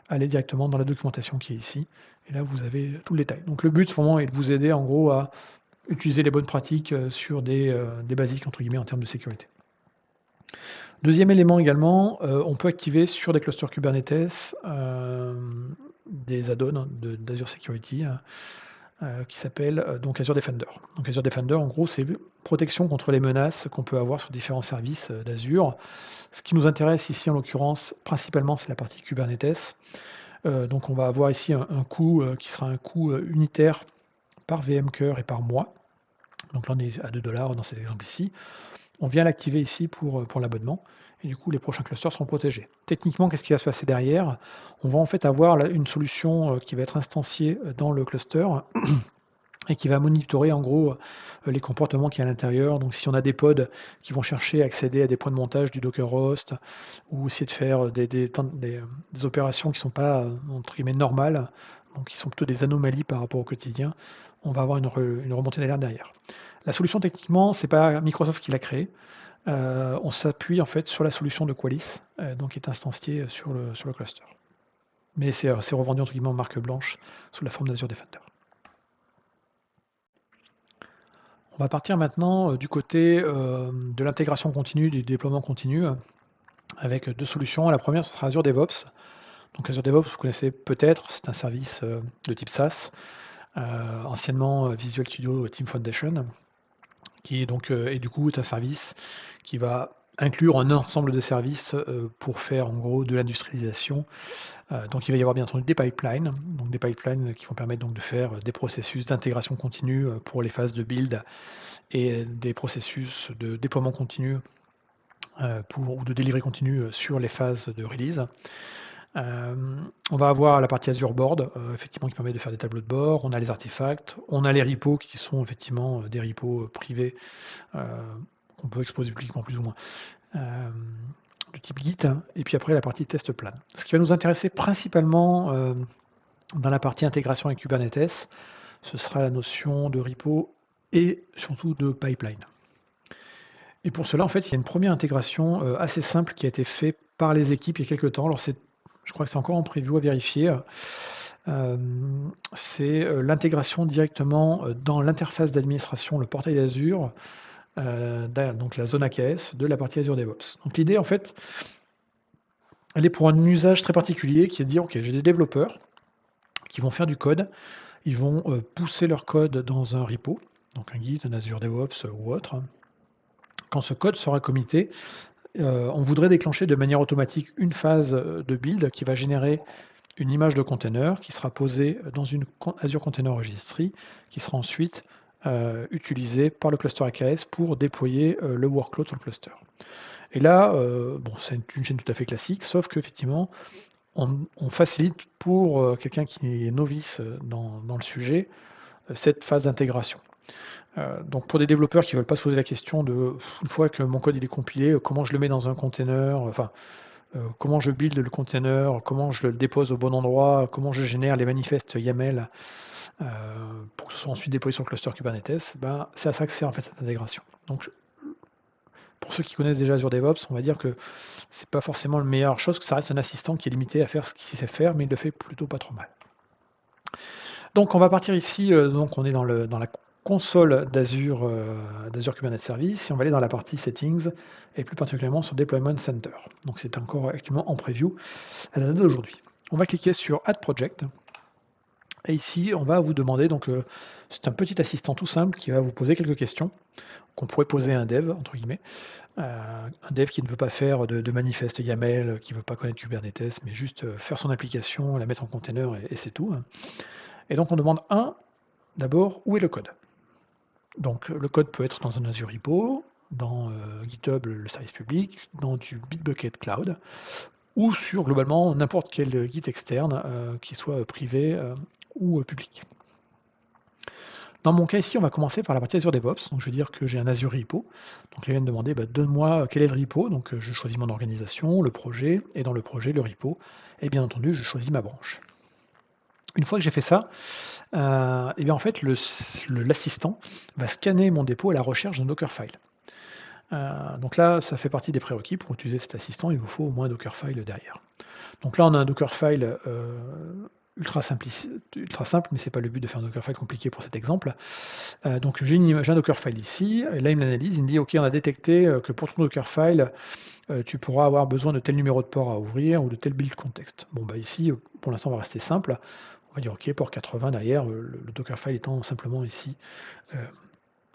allez directement dans la documentation qui est ici, et là vous avez tout le détail. Donc le but vraiment est de vous aider en gros à utiliser les bonnes pratiques sur des basiques entre guillemets en termes de sécurité. Deuxième élément également, on peut activer sur des clusters Kubernetes des add-ons d'Azure Security. qui s'appelle donc Azure Defender. Donc Azure Defender, en gros, c'est protection contre les menaces qu'on peut avoir sur différents services d'Azure. Ce qui nous intéresse ici, en l'occurrence, principalement, c'est la partie Kubernetes. Donc on va avoir ici un coût qui sera un coût unitaire par VM cœur et par mois. Donc là, on est à 2 dans cet exemple ici. On vient l'activer ici pour l'abonnement. Et du coup, les prochains clusters seront protégés. Techniquement, qu'est-ce qui va se passer derrière? On va en fait avoir une solution qui va être instanciée dans le cluster et qui va monitorer en gros les comportements qu'il y a à l'intérieur. Donc si on a des pods qui vont chercher à accéder à des points de montage du Docker host ou essayer de faire des opérations qui ne sont pas entre guillemets normales, donc qui sont plutôt des anomalies par rapport au quotidien, on va avoir une remontée d'alerte derrière. La solution techniquement, c'est pas Microsoft qui l'a créée. On s'appuie en fait sur la solution de Qualys, donc qui est instanciée sur le cluster. Mais c'est revendu entre guillemets en marque blanche sous la forme d'Azure Defender. On va partir maintenant du côté de l'intégration continue, du déploiement continu, avec deux solutions. La première, ce sera Azure DevOps. Donc Azure DevOps, vous connaissez peut-être, c'est un service de type SaaS, anciennement Visual Studio Team Foundation, qui est donc, et du coup, est un service qui va inclure un ensemble de services pour faire en gros de l'industrialisation. Donc il va y avoir bien entendu des pipelines, donc des pipelines qui vont permettre donc de faire des processus d'intégration continue pour les phases de build et des processus de déploiement continu ou de delivery continu sur les phases de release. On va avoir la partie Azure Board, effectivement, qui permet de faire des tableaux de bord. On a les artefacts, on a les repos qui sont effectivement des repos privés qu'on peut exposer publiquement plus ou moins, de type Git. Et puis après, la partie test plan. Ce qui va nous intéresser principalement dans la partie intégration avec Kubernetes, ce sera la notion de repo et surtout de pipeline. Et pour cela, en fait, il y a une première intégration assez simple qui a été faite par les équipes il y a quelques temps. Alors, je crois que c'est encore en preview à vérifier. C'est l'intégration directement dans l'interface d'administration, le portail d'Azure, donc la zone AKS de la partie Azure DevOps. Donc l'idée, en fait, elle est pour un usage très particulier qui est de dire, OK, j'ai des développeurs qui vont faire du code, ils vont pousser leur code dans un repo, donc un Git, un Azure DevOps ou autre. Quand ce code sera commité, on voudrait déclencher de manière automatique une phase de build qui va générer une image de container qui sera posée dans une Azure Container Registry, qui sera ensuite utilisée par le cluster AKS pour déployer le workload sur le cluster. Et là, c'est une chaîne tout à fait classique, sauf qu'effectivement, on facilite pour quelqu'un qui est novice dans le sujet cette phase d'intégration. Donc pour des développeurs qui ne veulent pas se poser la question de, une fois que mon code il est compilé, comment je le mets dans un container, comment je build le container, comment je le dépose au bon endroit, comment je génère les manifestes YAML pour que ce soit ensuite déployé sur le cluster Kubernetes, c'est à ça que sert en fait cette intégration. Donc pour ceux qui connaissent déjà Azure DevOps, on va dire que c'est pas forcément la meilleure chose, que ça reste un assistant qui est limité à faire ce qu'il sait faire, mais il le fait plutôt pas trop mal. Donc on va partir ici, donc on est dans la console d'Azure Kubernetes Service, et on va aller dans la partie Settings, et plus particulièrement sur Deployment Center. Donc c'est encore actuellement en preview à la date d'aujourd'hui. On va cliquer sur Add Project, et ici on va vous demander, donc c'est un petit assistant tout simple qui va vous poser quelques questions qu'on pourrait poser à un dev, entre guillemets. Un dev qui ne veut pas faire de manifeste YAML, qui ne veut pas connaître Kubernetes, mais juste faire son application, la mettre en container et c'est tout. Et donc on demande d'abord, où est le code? Donc le code peut être dans un Azure Repo, dans GitHub, le service public, dans du Bitbucket Cloud, ou sur globalement n'importe quel Git externe, qui soit privé ou public. Dans mon cas ici, on va commencer par la partie Azure DevOps. Donc je vais dire que j'ai un Azure Repo. Donc il vient de demander, donne-moi quel est le repo. Donc je choisis mon organisation, le projet, et dans le projet, le repo. Et bien entendu, je choisis ma branche. Une fois que j'ai fait ça, et bien en fait, l'assistant va scanner mon dépôt à la recherche d'un Dockerfile. Donc là, ça fait partie des prérequis. Pour utiliser cet assistant, il vous faut au moins un Dockerfile derrière. Donc là, on a un Dockerfile ultra simple, mais ce n'est pas le but de faire un Dockerfile compliqué pour cet exemple. Donc j'ai un Dockerfile ici, et là il m'analyse, il me dit ok, on a détecté que pour ton Dockerfile, tu pourras avoir besoin de tel numéro de port à ouvrir ou de tel build contexte. Bon ici, pour l'instant on va rester simple, On va dire OK, port 80 derrière, le Dockerfile étant simplement ici, heu,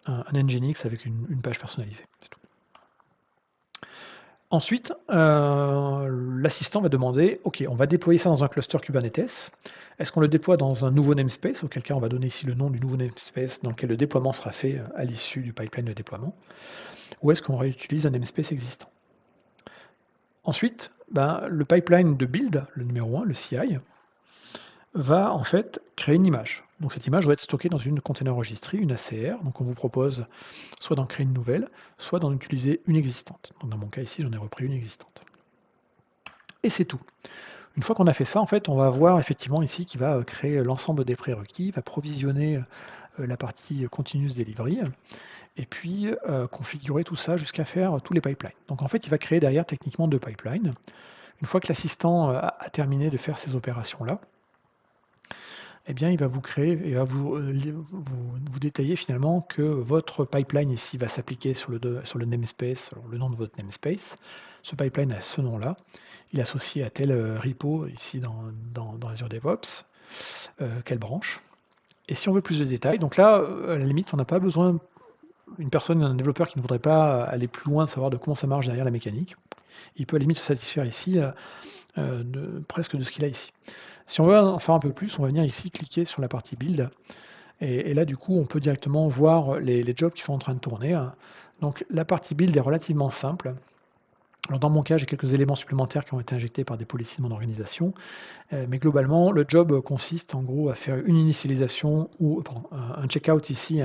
un Nginx avec une page personnalisée, c'est tout. Ensuite, l'assistant va demander: «OK, on va déployer ça dans un cluster Kubernetes. Est-ce qu'on le déploie dans un nouveau namespace?» auquel cas on va donner ici le nom du nouveau namespace dans lequel le déploiement sera fait, à l'issue du pipeline de déploiement. Ou est-ce qu'on réutilise un namespace existant? Ensuite, ben, le pipeline de build, le numéro 1, le CI, va en fait créer une image. Donc cette image doit être stockée dans une container registry, une ACR. Donc on vous propose soit d'en créer une nouvelle, soit d'en utiliser une existante. Donc dans mon cas ici, j'en ai repris une existante. Et c'est tout. Une fois qu'on a fait ça, en fait, on va voir effectivement ici qu'il va créer l'ensemble des prérequis, va provisionner la partie continuous delivery, et puis configurer tout ça jusqu'à faire tous les pipelines. Donc en fait, il va créer derrière techniquement 2 pipelines. Une fois que l'assistant a terminé de faire ces opérations-là, eh bien, il va vous créer et va vous détailler finalement que votre pipeline ici va s'appliquer sur le namespace, alors le nom de votre namespace. Ce pipeline a ce nom-là. Il est associé à tel repo ici dans Azure DevOps, quelle branche. Et si on veut plus de détails, donc là, à la limite, on n'a pas besoin, une personne, un développeur qui ne voudrait pas aller plus loin, savoir de comment ça marche derrière la mécanique, il peut à la limite se satisfaire ici presque de ce qu'il a ici. Si on veut en savoir un peu plus, on va venir ici cliquer sur la partie build. Et là, du coup, on peut directement voir les jobs qui sont en train de tourner, hein. Donc la partie build est relativement simple. Alors dans mon cas, j'ai quelques éléments supplémentaires qui ont été injectés par des policies de mon organisation. Mais globalement, le job consiste en gros à faire une initialisation ou pardon, un checkout ici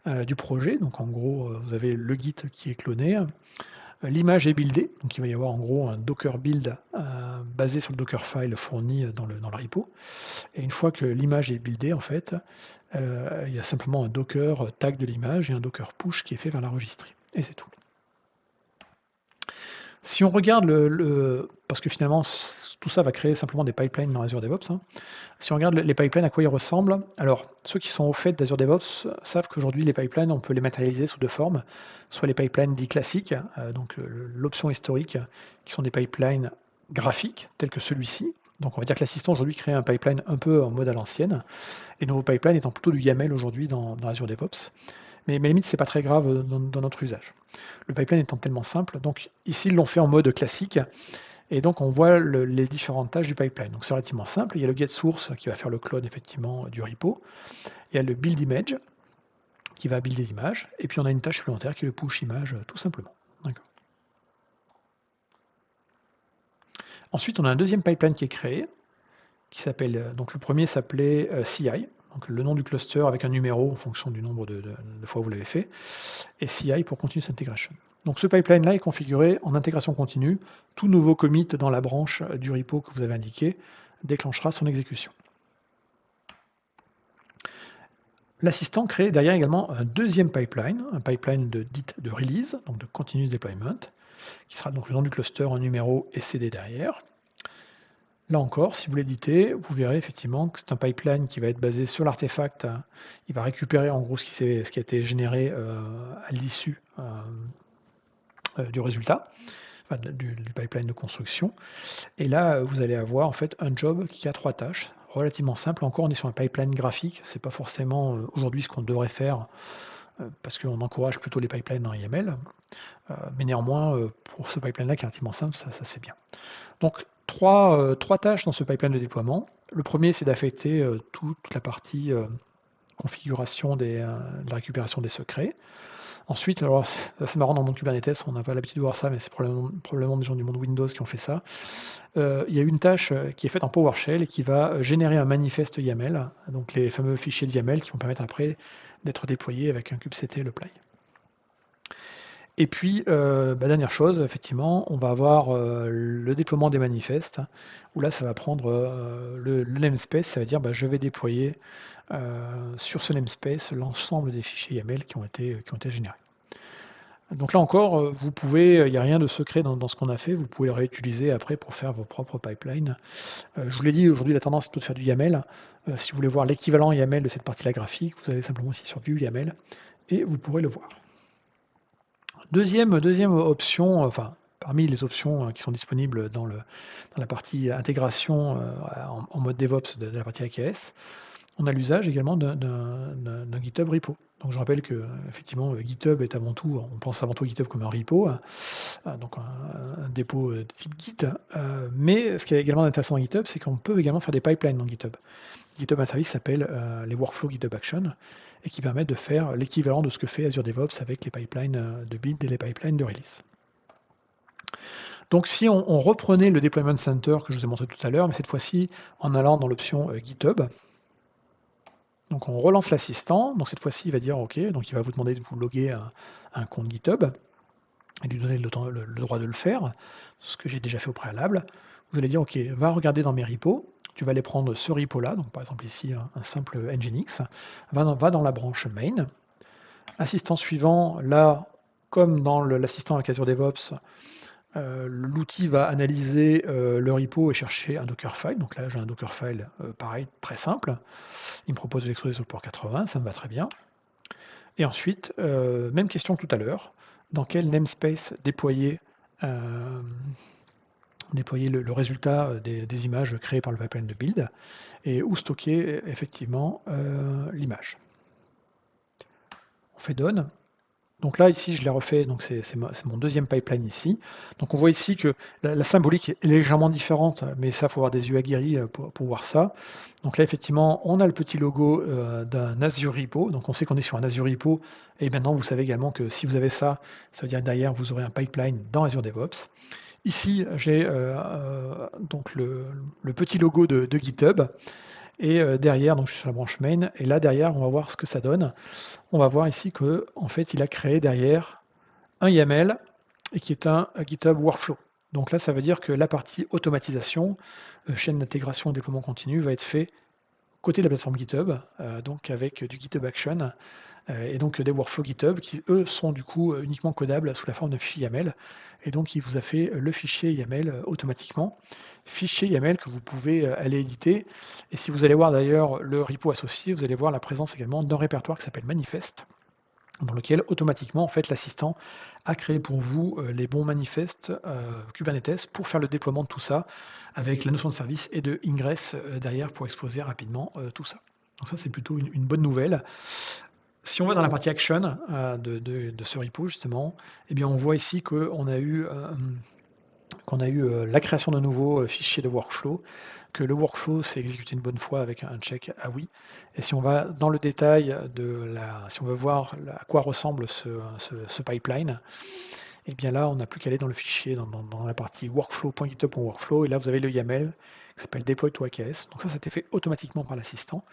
du projet. Donc en gros, vous avez le Git qui est cloné. L'image est buildée, donc il va y avoir en gros un Docker build basé sur le Dockerfile fourni dans le repo. Et une fois que l'image est buildée, en fait, il y a simplement un Docker tag de l'image et un Docker push qui est fait vers la registry. Et c'est tout. Si on regarde parce que finalement, tout ça va créer simplement des pipelines dans Azure DevOps, hein. Si on regarde les pipelines, à quoi ils ressemblent, alors ceux qui sont au fait d'Azure DevOps savent qu'aujourd'hui, les pipelines, on peut les matérialiser sous deux formes. Soit les pipelines dits classiques, donc l'option historique, qui sont des pipelines graphiques, tels que celui-ci. Donc on va dire que l'assistant aujourd'hui crée un pipeline un peu en mode à l'ancienne, et nos pipelines étant plutôt du YAML aujourd'hui dans Azure DevOps. Mais à la limite, c'est pas très grave dans notre usage. Le pipeline étant tellement simple, donc ici, ils l'ont fait en mode classique, et donc on voit les différentes tâches du pipeline. Donc c'est relativement simple. Il y a le get source qui va faire le clone effectivement du repo. Il y a le build image qui va builder l'image. Et puis on a une tâche supplémentaire qui est le push image tout simplement. Ensuite, on a un deuxième pipeline qui est créé, qui s'appelle, donc le premier s'appelait CI, donc le nom du cluster avec un numéro en fonction du nombre de fois où vous l'avez fait, et CI pour Continuous Integration. Donc ce pipeline-là est configuré en intégration continue. Tout nouveau commit dans la branche du repo que vous avez indiqué déclenchera son exécution. L'assistant crée derrière également un deuxième pipeline, un pipeline dit de release, donc de continuous deployment, qui sera donc le nom du cluster, un numéro et CD derrière. Là encore, si vous l'éditez, vous verrez effectivement que c'est un pipeline qui va être basé sur l'artefact. Il va récupérer en gros ce qui a été généré à l'issue du résultat, enfin, du pipeline de construction. Et là, vous allez avoir en fait un job qui a 3 tâches, relativement simple. Encore, on est sur un pipeline graphique. C'est pas forcément aujourd'hui ce qu'on devrait faire parce qu'on encourage plutôt les pipelines dans YAML. Mais néanmoins, pour ce pipeline-là qui est relativement simple, ça se fait bien. Donc, trois tâches dans ce pipeline de déploiement. Le premier, c'est d'affecter toute la partie configuration de la récupération des secrets. Ensuite, alors c'est marrant dans mon Kubernetes, on n'a pas l'habitude de voir ça, mais c'est probablement des gens du monde Windows qui ont fait ça. Il y a une tâche qui est faite en PowerShell et qui va générer un manifeste YAML, donc les fameux fichiers de YAML qui vont permettre après d'être déployés avec un kubectl le apply. Et puis, dernière chose, effectivement, on va avoir le déploiement des manifestes, où là, ça va prendre le namespace, ça veut dire je vais déployer sur ce namespace l'ensemble des fichiers YAML qui ont été générés. Donc là encore, vous pouvez, il n'y a rien de secret dans ce qu'on a fait, vous pouvez le réutiliser après pour faire vos propres pipelines. Je vous l'ai dit, aujourd'hui la tendance est plutôt de faire du YAML. Si vous voulez voir l'équivalent YAML de cette partie-là graphique, vous allez simplement ici sur View YAML et vous pourrez le voir. Deuxième option, enfin parmi les options qui sont disponibles dans la partie intégration en mode DevOps de la partie AKS, on a l'usage également d'un GitHub repo. Donc je rappelle que effectivement GitHub est avant tout, on pense avant tout GitHub comme un repo, donc un dépôt de type Git. Mais ce qui est également intéressant dans GitHub, c'est qu'on peut également faire des pipelines dans GitHub. GitHub a un service qui s'appelle les workflows GitHub Action et qui permet de faire l'équivalent de ce que fait Azure DevOps avec les pipelines de build et les pipelines de release. Donc si on reprenait le Deployment Center que je vous ai montré tout à l'heure, mais cette fois-ci en allant dans l'option GitHub, donc on relance l'assistant, donc cette fois-ci il va dire OK, donc il va vous demander de vous loguer à un compte GitHub et lui donner le droit de le faire, ce que j'ai déjà fait au préalable. Vous allez dire OK, va regarder dans mes repos, tu vas aller prendre ce repo-là, donc par exemple ici un simple Nginx, va dans la branche main. Assistant suivant, là, comme dans l'assistant avec Azure DevOps, l'outil va analyser le repo et chercher un Dockerfile. Donc là, j'ai un Dockerfile pareil, très simple. Il me propose de l'exposer sur le port 80, ça me va très bien. Et ensuite, même question que tout à l'heure, dans quel namespace déployer, le résultat des images créées par le pipeline de build et où stocker effectivement l'image. On fait Done. Donc là, ici, je l'ai refait, donc c'est mon deuxième pipeline ici. Donc on voit ici que la symbolique est légèrement différente, mais ça, il faut avoir des yeux aguerris pour voir ça. Donc là, effectivement, on a le petit logo d'un Azure Repo, donc on sait qu'on est sur un Azure Repo, et maintenant, vous savez également que si vous avez ça, ça veut dire que derrière, vous aurez un pipeline dans Azure DevOps. Ici, j'ai donc le petit logo de GitHub, et derrière, donc je suis sur la branche main, et là, derrière, on va voir ce que ça donne. On va voir ici que en fait, il a créé derrière un YAML et qui est un GitHub Workflow. Donc là, ça veut dire que la partie automatisation, chaîne d'intégration et déploiement continu, va être fait côté de la plateforme GitHub, donc avec du GitHub Action, et donc des workflows GitHub qui, eux, sont du coup uniquement codables sous la forme de fichier YAML. Et donc, il vous a fait le fichier YAML automatiquement. Fichier YAML que vous pouvez aller éditer. Et si vous allez voir d'ailleurs le repo associé, vous allez voir la présence également d'un répertoire qui s'appelle Manifest, dans lequel automatiquement en fait l'assistant a créé pour vous les bons manifestes Kubernetes pour faire le déploiement de tout ça avec la notion de service et de ingress derrière pour exposer rapidement tout ça. Donc ça c'est plutôt une bonne nouvelle. Si on va dans la partie action de ce repo justement, eh bien on voit ici qu'on a eu la création d'un nouveau fichier de workflow, que le workflow s'est exécuté une bonne fois avec un check ah oui. Et si on va dans le détail si on veut voir à quoi ressemble ce pipeline, et bien là, on n'a plus qu'à aller dans le fichier, dans la partie workflow.github.workflow, et là vous avez le YAML qui s'appelle deploy to AKS. Donc ça été fait automatiquement par l'assistant,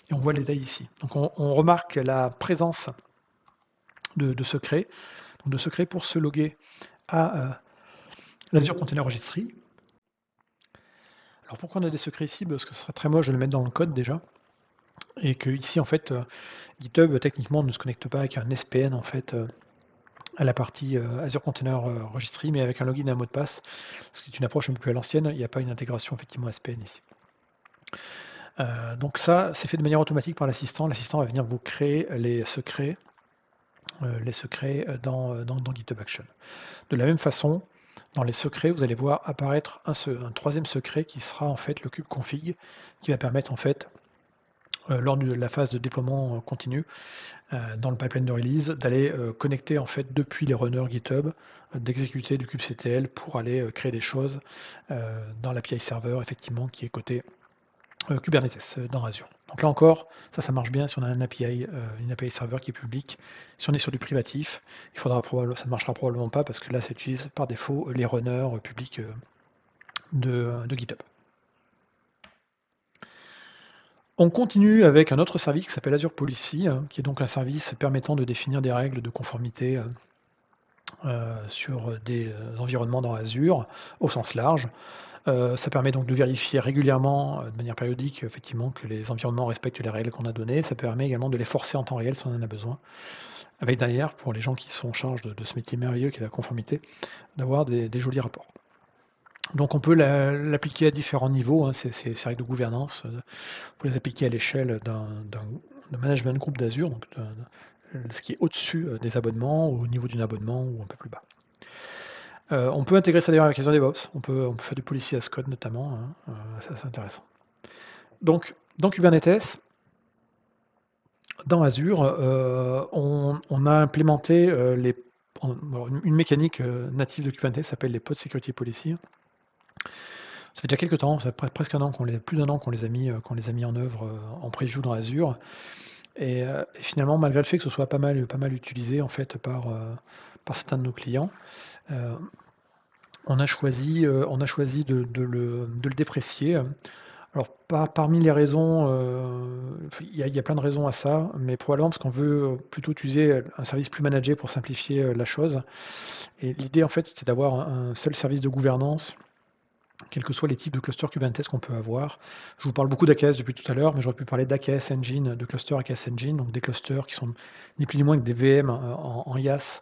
et on voit le détail ici. Donc on remarque la présence de secrets, donc de secrets pour se loguer à l'Azure Container Registry. Alors pourquoi on a des secrets ici? Parce que ce serait très moche de le mettre dans le code déjà. Et que ici en fait GitHub techniquement ne se connecte pas avec un SPN en fait à la partie Azure Container Registry, mais avec un login et un mot de passe, ce qui est une approche un peu plus à l'ancienne, il n'y a pas une intégration effectivement SPN ici. Donc ça, c'est fait de manière automatique par l'assistant. L'assistant va venir vous créer les secrets dans GitHub Action. De la même façon, dans les secrets, vous allez voir apparaître un troisième secret qui sera en fait le kubeconfig, qui va permettre en fait, lors de la phase de déploiement continu, dans le pipeline de release, d'aller connecter en fait depuis les runners GitHub, d'exécuter du kubectl pour aller créer des choses dans l'API server, effectivement, qui est côté Kubernetes dans Azure. Donc là encore, ça marche bien si on a une API server qui est publique. Si on est sur du privatif, ça ne marchera probablement pas parce que là, ça utilise par défaut les runners publics de GitHub. On continue avec un autre service qui s'appelle Azure Policy, qui est donc un service permettant de définir des règles de conformité sur des environnements dans Azure au sens large. Ça permet donc de vérifier régulièrement, de manière périodique, effectivement, que les environnements respectent les règles qu'on a données. Ça permet également de les forcer en temps réel si on en a besoin. Avec derrière, pour les gens qui sont en charge de ce métier merveilleux qui est la conformité, d'avoir des jolis rapports. Donc on peut l'appliquer à différents niveaux, ces règles de gouvernance. Vous les appliquer à l'échelle d'un management groupe d'Azure, donc ce qui est au-dessus des abonnements, au niveau d'un abonnement ou un peu plus bas. On peut intégrer ça d'ailleurs avec Azure DevOps. On peut faire du policy as code notamment, hein, ça c'est intéressant. Donc dans Kubernetes, dans Azure, on a implémenté, alors une mécanique, native de Kubernetes s'appelle les Pod Security Policy. Ça fait déjà quelques temps, ça fait presque un an plus d'un an qu'on les a mis en œuvre, en preview dans Azure et finalement malgré le fait que ce soit pas mal utilisé en fait par certains de nos clients, heu, on a choisi de le déprécier. Alors parmi les raisons, il y a plein de raisons à ça, mais probablement parce qu'on veut, plutôt utiliser, un service plus managé pour simplifier, la chose et l'idée en fait, c'était d'avoir un seul service de gouvernance quels que soient les types de clusters Kubernetes qu'on peut avoir. Je vous parle beaucoup d'AKS depuis tout à l'heure, mais j'aurais pu parler d'AKS Engine, de clusters AKS Engine, donc des clusters qui sont ni plus ni moins que des VM en IaaS,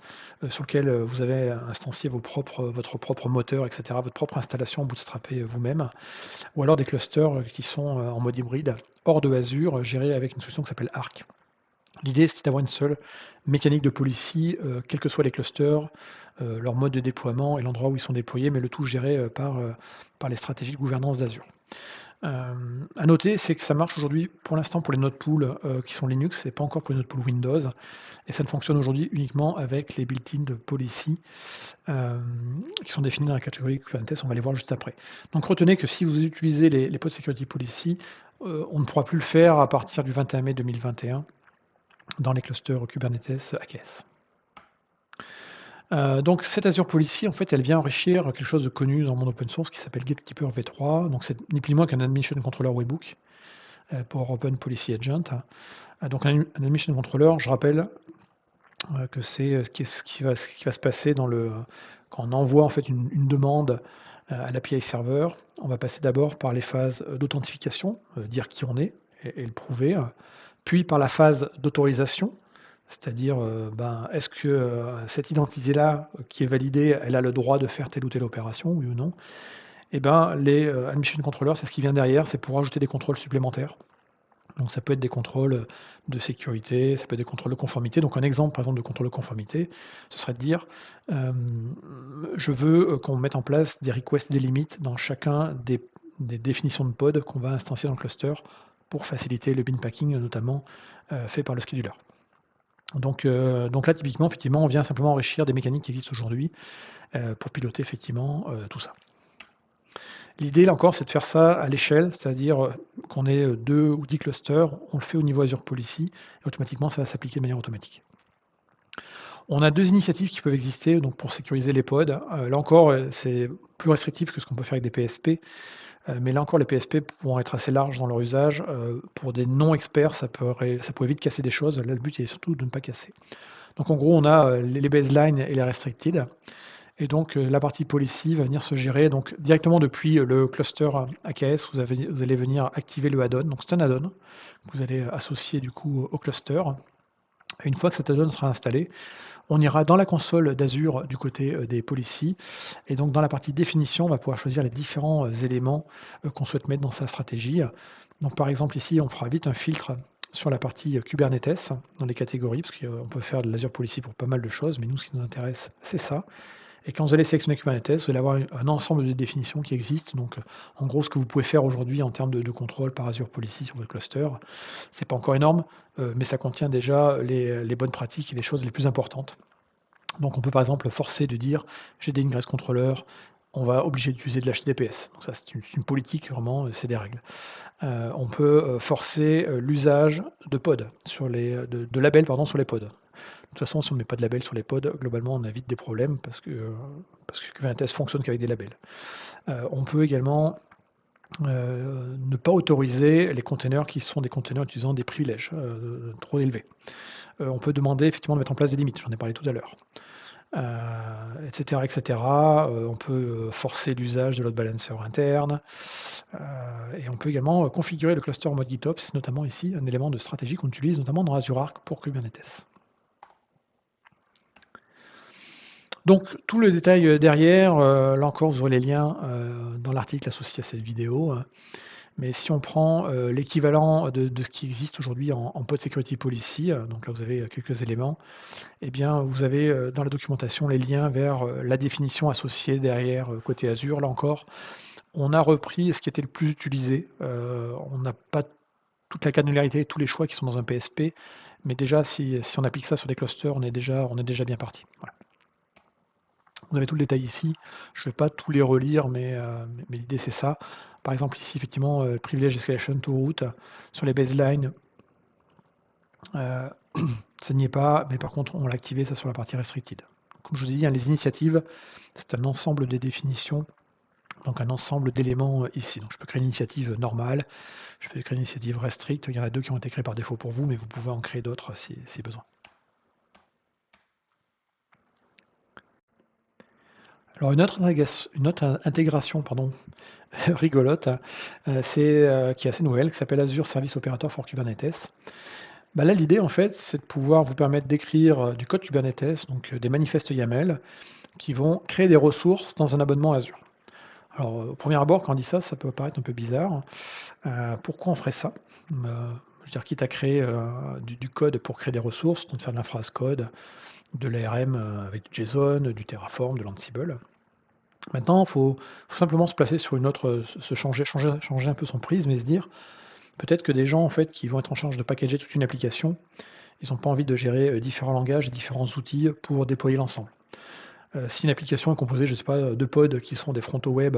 sur lesquels vous avez instancié votre propre moteur, etc., votre propre installation bootstrappée vous-même, ou alors des clusters qui sont en mode hybride, hors de Azure, gérés avec une solution qui s'appelle Arc. L'idée, c'est d'avoir une seule mécanique de policy, quels que soient les clusters, leur mode de déploiement et l'endroit où ils sont déployés, mais le tout géré par les stratégies de gouvernance d'Azure. À noter, c'est que ça marche aujourd'hui pour l'instant pour les node pools qui sont Linux, c'est pas encore pour les node pools Windows, et ça ne fonctionne aujourd'hui uniquement avec les built-in de policy qui sont définis dans la catégorie Kubernetes, on va les voir juste après. Donc retenez que si vous utilisez les pod security policy, on ne pourra plus le faire à partir du 21 mai 2021 dans les clusters Kubernetes AKS. Donc cette Azure Policy, en fait, elle vient enrichir quelque chose de connu dans le monde open source qui s'appelle Gatekeeper V3. Donc c'est ni plus ni moins qu'un Admission Controller Webhook pour Open Policy Agent. Donc un Admission Controller, je rappelle que c'est ce qui va se passer quand on envoie en fait une demande à l'API serveur. On va passer d'abord par les phases d'authentification, dire qui on est et le prouver, puis par la phase d'autorisation, c'est-à-dire, est-ce que, cette identité-là, qui est validée, elle a le droit de faire telle ou telle opération, oui ou non? Et ben, les, admission controllers, c'est ce qui vient derrière, c'est pour ajouter des contrôles supplémentaires. Donc ça peut être des contrôles, de sécurité, ça peut être des contrôles de conformité. Donc un exemple, par exemple, de contrôle de conformité, ce serait de dire, je veux, qu'on mette en place des requests, des limites dans chacun des définitions de pod qu'on va instancier dans le cluster pour faciliter le bin packing, notamment, fait par le scheduler. Donc là, typiquement, effectivement, on vient simplement enrichir des mécaniques qui existent aujourd'hui, pour piloter effectivement, tout ça. L'idée, là encore, c'est de faire ça à l'échelle, c'est-à-dire, qu'on ait, 2 ou 10 clusters, on le fait au niveau Azure Policy et automatiquement, ça va s'appliquer de manière automatique. On a 2 initiatives qui peuvent exister donc pour sécuriser les pods. Là encore, c'est plus restrictif que ce qu'on peut faire avec des PSP, mais là encore, les PSP pourront être assez larges dans leur usage. Pour des non-experts, ça pourrait vite casser des choses. Là, le but est surtout de ne pas casser. Donc en gros, on a, les baselines et les restricted. Et donc, la partie policy va venir se gérer donc directement depuis, le cluster AKS, vous allez venir activer le add-on. Donc c'est un add-on que vous allez associer du coup au cluster. Et une fois que cet add-on sera installé, on ira dans la console d'Azure du côté, des policies et donc dans la partie définition, on va pouvoir choisir les différents, éléments, qu'on souhaite mettre dans sa stratégie. Donc par exemple ici, on fera vite un filtre sur la partie, Kubernetes dans les catégories, parce qu'on peut faire de l'Azure Policy pour pas mal de choses, mais nous ce qui nous intéresse, c'est ça. Et quand vous allez sélectionner Kubernetes, vous allez avoir un ensemble de définitions qui existent. Donc, en gros, ce que vous pouvez faire aujourd'hui en termes de contrôle par Azure Policy sur votre cluster, c'est pas encore énorme, mais ça contient déjà les bonnes pratiques et les choses les plus importantes. Donc, on peut par exemple forcer de dire j'ai des ingress controllers, on va obliger d'utiliser de l'HTTPS. Donc ça, c'est une politique vraiment, c'est des règles. On peut forcer l'usage de pods de labels pardon, sur les pods. De toute façon, si on ne met pas de label sur les pods, globalement, on évite des problèmes parce que Kubernetes fonctionne qu'avec des labels. On peut également ne pas autoriser les containers qui sont des containers utilisant des privilèges trop élevés. On peut demander effectivement de mettre en place des limites, j'en ai parlé tout à l'heure, etc., etc. On peut forcer l'usage de load balancer interne, et on peut également configurer le cluster en mode GitOps, notamment ici, un élément de stratégie qu'on utilise notamment dans Azure Arc pour Kubernetes. Donc tout le détail derrière, là encore vous aurez les liens dans l'article associé à cette vidéo. Mais si on prend, l'équivalent de ce qui existe aujourd'hui en Pod Security Policy, donc là vous avez, quelques éléments, eh bien vous avez, dans la documentation les liens vers, la définition associée derrière, côté Azure. Là encore, on a repris ce qui était le plus utilisé. On n'a pas toute la granularité, tous les choix qui sont dans un PSP, mais déjà si on applique ça sur des clusters, on est déjà bien parti. Voilà. Vous avez tout le détail ici. Je ne vais pas tous les relire, mais l'idée c'est ça. Par exemple ici effectivement, privilege escalation to root sur les baselines, ça n'y est pas, mais par contre on l'a activé ça sur la partie restricted. Comme je vous ai dit, hein, les initiatives, c'est un ensemble des définitions, donc un ensemble d'éléments ici. Donc je peux créer une initiative normale, je peux créer une initiative restrict. Il y en a 2 qui ont été créés par défaut pour vous, mais vous pouvez en créer d'autres si besoin. Alors une autre intégration, pardon, rigolote, qui est assez nouvelle, qui s'appelle Azure Service Operator for Kubernetes. Bah là, l'idée, en fait, c'est de pouvoir vous permettre d'écrire du code Kubernetes, donc des manifestes YAML, qui vont créer des ressources dans un abonnement Azure. Alors, au premier abord, quand on dit ça, ça peut paraître un peu bizarre. Pourquoi on ferait ça? Je veux dire, quitte à créer du code pour créer des ressources, donc faire de l'infra as code, de l'ARM avec du JSON, du Terraform, de l'Ansible. Maintenant, il faut simplement se placer sur une autre, changer un peu son prisme et se dire, peut-être que des gens en fait qui vont être en charge de packager toute une application, ils n'ont pas envie de gérer différents langages et différents outils pour déployer l'ensemble. Si une application est composée, je ne sais pas, de pods qui sont des frontaux web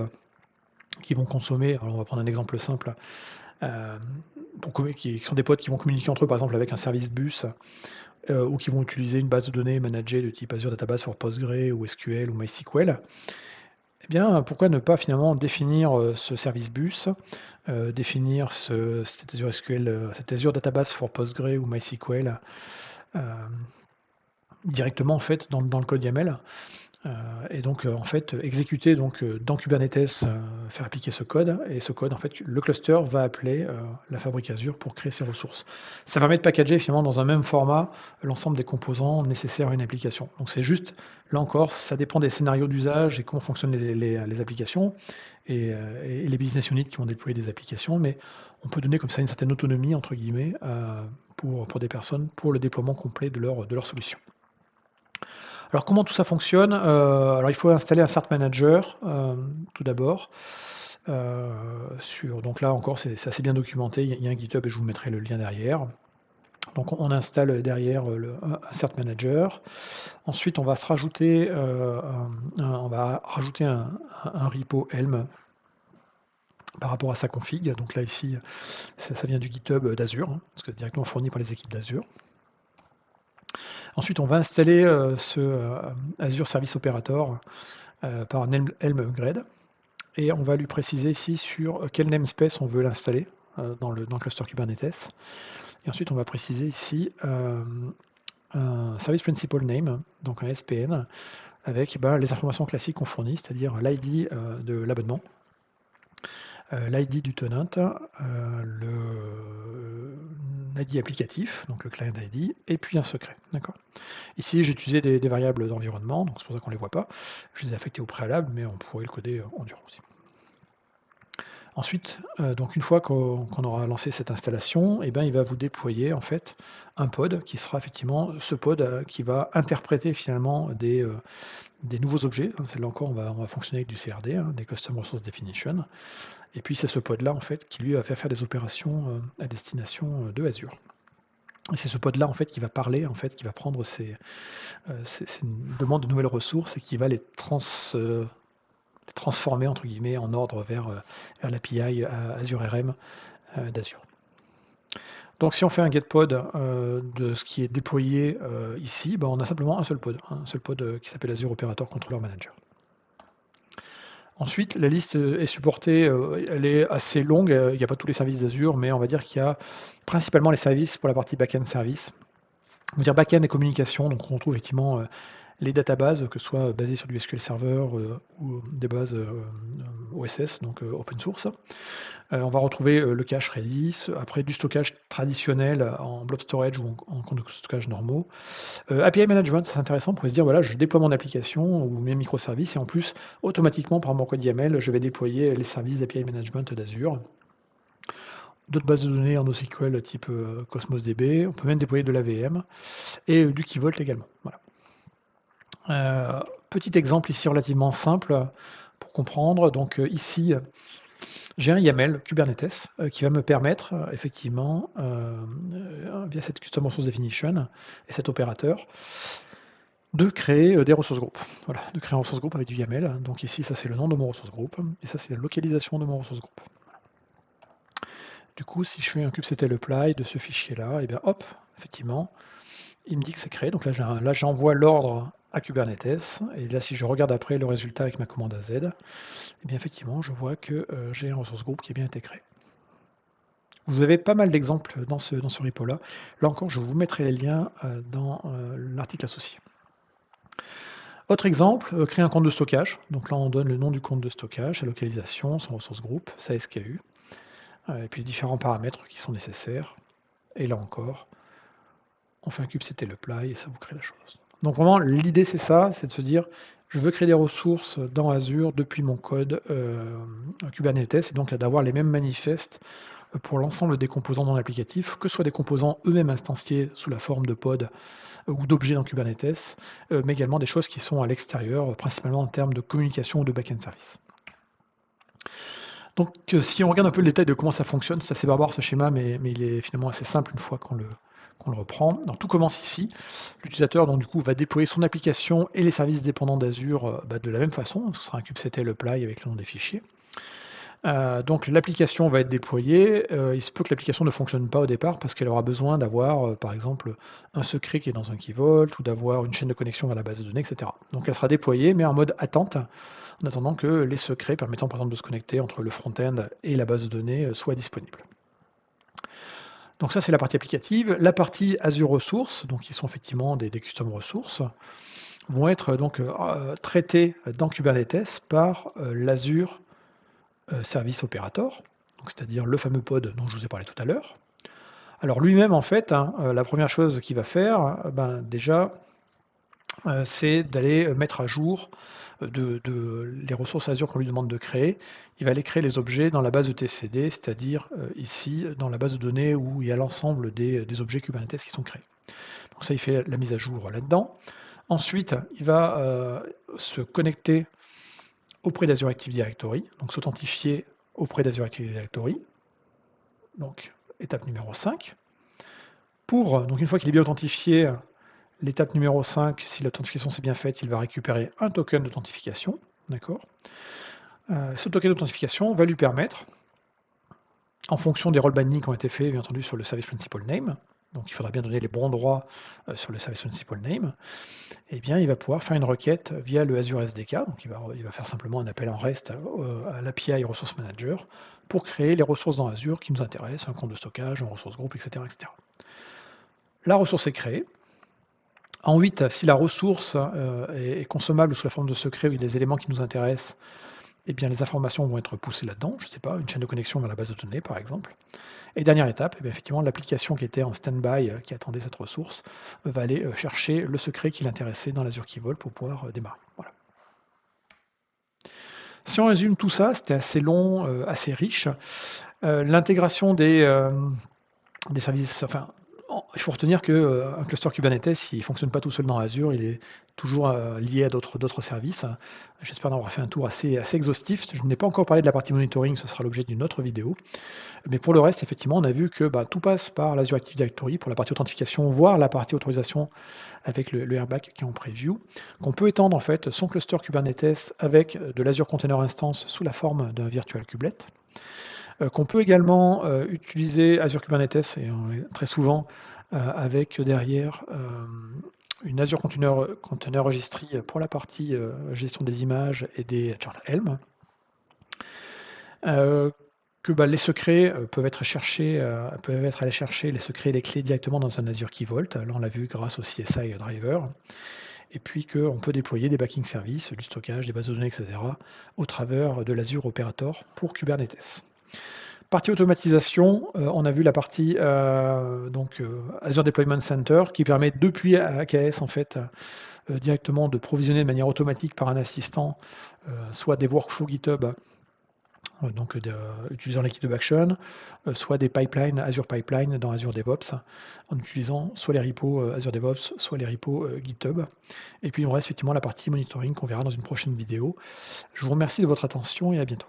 qui vont consommer, alors on va prendre un exemple simple, qui sont des pods qui vont communiquer entre eux par exemple avec un service bus, ou qui vont utiliser une base de données managée de type Azure Database for Postgre ou SQL ou MySQL. Eh bien, pourquoi ne pas finalement définir ce service bus, définir cet Azure SQL, cet Azure Database for Postgre ou MySQL directement en fait dans le code YAML, et donc en fait exécuter donc dans Kubernetes, faire appliquer ce code et ce code en fait le cluster va appeler la fabrique Azure pour créer ses ressources. Ça permet de packager finalement dans un même format l'ensemble des composants nécessaires à une application. Donc c'est juste, là encore, ça dépend des scénarios d'usage et comment fonctionnent les applications et les business units qui vont déployer des applications, mais on peut donner comme ça une certaine «autonomie» entre guillemets, pour des personnes, pour le déploiement complet de leur solution. Alors comment tout ça fonctionne? Alors il faut installer un cert manager, tout d'abord, donc là encore c'est assez bien documenté, il y a un GitHub et je vous mettrai le lien derrière. Donc on installe derrière, un cert manager. Ensuite on va se rajouter, on va rajouter un repo Helm par rapport à sa config. Donc là ici, ça vient du GitHub d'Azure, hein, parce que c'est directement fourni par les équipes d'Azure. Ensuite, on va installer ce Azure Service Operator par un Helm upgrade et on va lui préciser ici sur quel namespace on veut l'installer dans le cluster Kubernetes. Et ensuite, on va préciser ici un Service Principal Name, donc un SPN, avec les informations classiques qu'on fournit, c'est-à-dire l'ID de l'abonnement, l'ID du tenant, l'ID applicatif, donc le client ID, et puis un secret. D'accord. Ici, j'ai utilisé des variables d'environnement, donc c'est pour ça qu'on ne les voit pas. Je les ai affectées au préalable, mais on pourrait le coder en dur aussi. Ensuite, donc une fois qu'on aura lancé cette installation, il va vous déployer en fait un pod qui sera effectivement ce pod qui va interpréter finalement des nouveaux objets. Là encore, on va fonctionner avec du CRD, hein, des Custom Resource Definition. Et puis c'est ce pod-là en fait qui lui va faire des opérations à destination de Azure. Et c'est ce pod-là en fait qui va parler, en fait, qui va prendre c'est une demande de nouvelles ressources et qui va les transformer entre guillemets en ordre vers l'API Azure RM d'Azure. Donc si on fait un get pod de ce qui est déployé ici, on a simplement un seul pod qui s'appelle Azure Operator Controller Manager. Ensuite, la liste est supportée, elle est assez longue, il n'y a pas tous les services d'Azure, mais on va dire qu'il y a principalement les services pour la partie back-end service. On va dire back-end et communication, donc on retrouve effectivement les databases, que ce soit basées sur du SQL Server ou des bases OSS, donc open source. On va retrouver le cache Redis, après du stockage traditionnel en blob storage ou en compte de stockage normaux. API management, c'est intéressant pour se dire, voilà, je déploie mon application ou mes microservices et en plus, automatiquement, par mon code YAML, je vais déployer les services d'API management d'Azure. d'autres bases de données en NoSQL type Cosmos DB, on peut même déployer de l'AVM et du Key Vault également. Voilà. Petit exemple ici relativement simple pour comprendre. Donc ici, j'ai un YAML Kubernetes qui va me permettre effectivement, via cette Custom Resource Definition et cet opérateur, de créer des ressources groupes. Voilà, de créer un ressource groupe avec du YAML. Donc ici, ça c'est le nom de mon ressource groupe, et ça c'est la localisation de mon ressource groupe. Du coup, si je fais un kubectl apply de ce fichier-là, et bien hop, effectivement, il me dit que c'est créé. Donc là, j'envoie l'ordre à Kubernetes. Et là, si je regarde après le résultat avec ma commande AZ, et bien effectivement, je vois que j'ai un ressource groupe qui est bien été créé. Vous avez pas mal d'exemples dans ce repo-là. Là encore, je vous mettrai les liens dans l'article associé. Autre exemple, créer un compte de stockage. Donc là, on donne le nom du compte de stockage, sa localisation, son ressource groupe, sa SKU, et puis les différents paramètres qui sont nécessaires. Et là encore, on fait un kubectl apply et ça vous crée la chose. Donc vraiment, l'idée c'est ça, c'est de se dire, je veux créer des ressources dans Azure depuis mon code Kubernetes, et donc d'avoir les mêmes manifestes pour l'ensemble des composants non applicatifs, que ce soit des composants eux-mêmes instanciés sous la forme de pod ou d'objets dans Kubernetes, mais également des choses qui sont à l'extérieur, principalement en termes de communication ou de back-end service. Donc si on regarde un peu le détail de comment ça fonctionne, c'est assez barbare ce schéma, mais il est finalement assez simple une fois qu'on le reprend. Donc tout commence ici. L'utilisateur donc du coup va déployer son application et les services dépendants d'Azure de la même façon. Donc, ce sera un kubectl apply avec le nom des fichiers. Donc l'application va être déployée. Il se peut que l'application ne fonctionne pas au départ parce qu'elle aura besoin d'avoir, par exemple, un secret qui est dans un Key Vault ou d'avoir une chaîne de connexion vers la base de données, etc. Donc elle sera déployée, mais en mode attente, en attendant que les secrets permettant par exemple de se connecter entre le front-end et la base de données soient disponibles. Donc ça c'est la partie applicative. La partie Azure Ressources, donc qui sont effectivement des custom ressources, vont être donc traitées dans Kubernetes par l'Azure Service Operator, c'est-à-dire le fameux pod dont je vous ai parlé tout à l'heure. Alors lui-même, en fait, la première chose qu'il va faire, déjà, c'est d'aller mettre à jour les ressources Azure qu'on lui demande de créer. Il va aller créer les objets dans la base de TCD, c'est-à-dire ici, dans la base de données où il y a l'ensemble des objets Kubernetes qui sont créés. Donc ça, il fait la mise à jour là-dedans. Ensuite, il va se connecter auprès d'Azure Active Directory, donc s'authentifier auprès d'Azure Active Directory. Donc, étape numéro 5. Donc une fois qu'il est bien authentifié, l'étape numéro 5, si l'authentification s'est bien faite, il va récupérer un token d'authentification. D'accord. Ce token d'authentification va lui permettre, en fonction des rôles bindings qui ont été faits, bien entendu, sur le Service Principal Name, donc il faudra bien donner les bons droits sur le Service Principal Name, eh bien il va pouvoir faire une requête via le Azure SDK, donc il va faire simplement un appel en REST à l'API Resource Manager pour créer les ressources dans Azure qui nous intéressent, un compte de stockage, un ressource groupe, etc. etc. La ressource est créée. En 8, si la ressource est consommable sous la forme de secret ou il y a des éléments qui nous intéressent, eh bien les informations vont être poussées là-dedans, je ne sais pas, une chaîne de connexion vers la base de données par exemple. Et dernière étape, eh bien, effectivement, l'application qui était en stand-by, qui attendait cette ressource, va aller chercher le secret qui l'intéressait dans l'Azure Key Vault pour pouvoir démarrer. Voilà. Si on résume tout ça, c'était assez long, assez riche. L'intégration des services, il faut retenir qu'un cluster Kubernetes, il ne fonctionne pas tout seul dans Azure, il est toujours lié à d'autres services. J'espère avoir fait un tour assez exhaustif. Je n'ai pas encore parlé de la partie monitoring, ce sera l'objet d'une autre vidéo. Mais pour le reste, effectivement, on a vu que tout passe par l'Azure Active Directory pour la partie authentification, voire la partie autorisation avec le airbag qui est en preview, qu'on peut étendre en fait son cluster Kubernetes avec de l'Azure Container Instance sous la forme d'un virtual kubelet, qu'on peut également utiliser Azure Kubernetes, et très souvent avec derrière une Azure Container Registry pour la partie gestion des images et des chart Helm, que les secrets peuvent être allés chercher les secrets et les clés directement dans un Azure Key Vault. Là, on l'a vu grâce au CSI Driver. Et puis qu'on peut déployer des backing services, du stockage, des bases de données, etc. au travers de l'Azure Operator pour Kubernetes. Partie automatisation, on a vu la partie Azure Deployment Center qui permet depuis AKS en fait directement de provisionner de manière automatique par un assistant soit des workflows GitHub donc utilisant les GitHub Actions, soit des pipelines Azure Pipeline dans Azure DevOps, en utilisant soit les repos, Azure DevOps, soit les repos, GitHub. Et puis il nous reste effectivement la partie monitoring qu'on verra dans une prochaine vidéo. Je vous remercie de votre attention et à bientôt.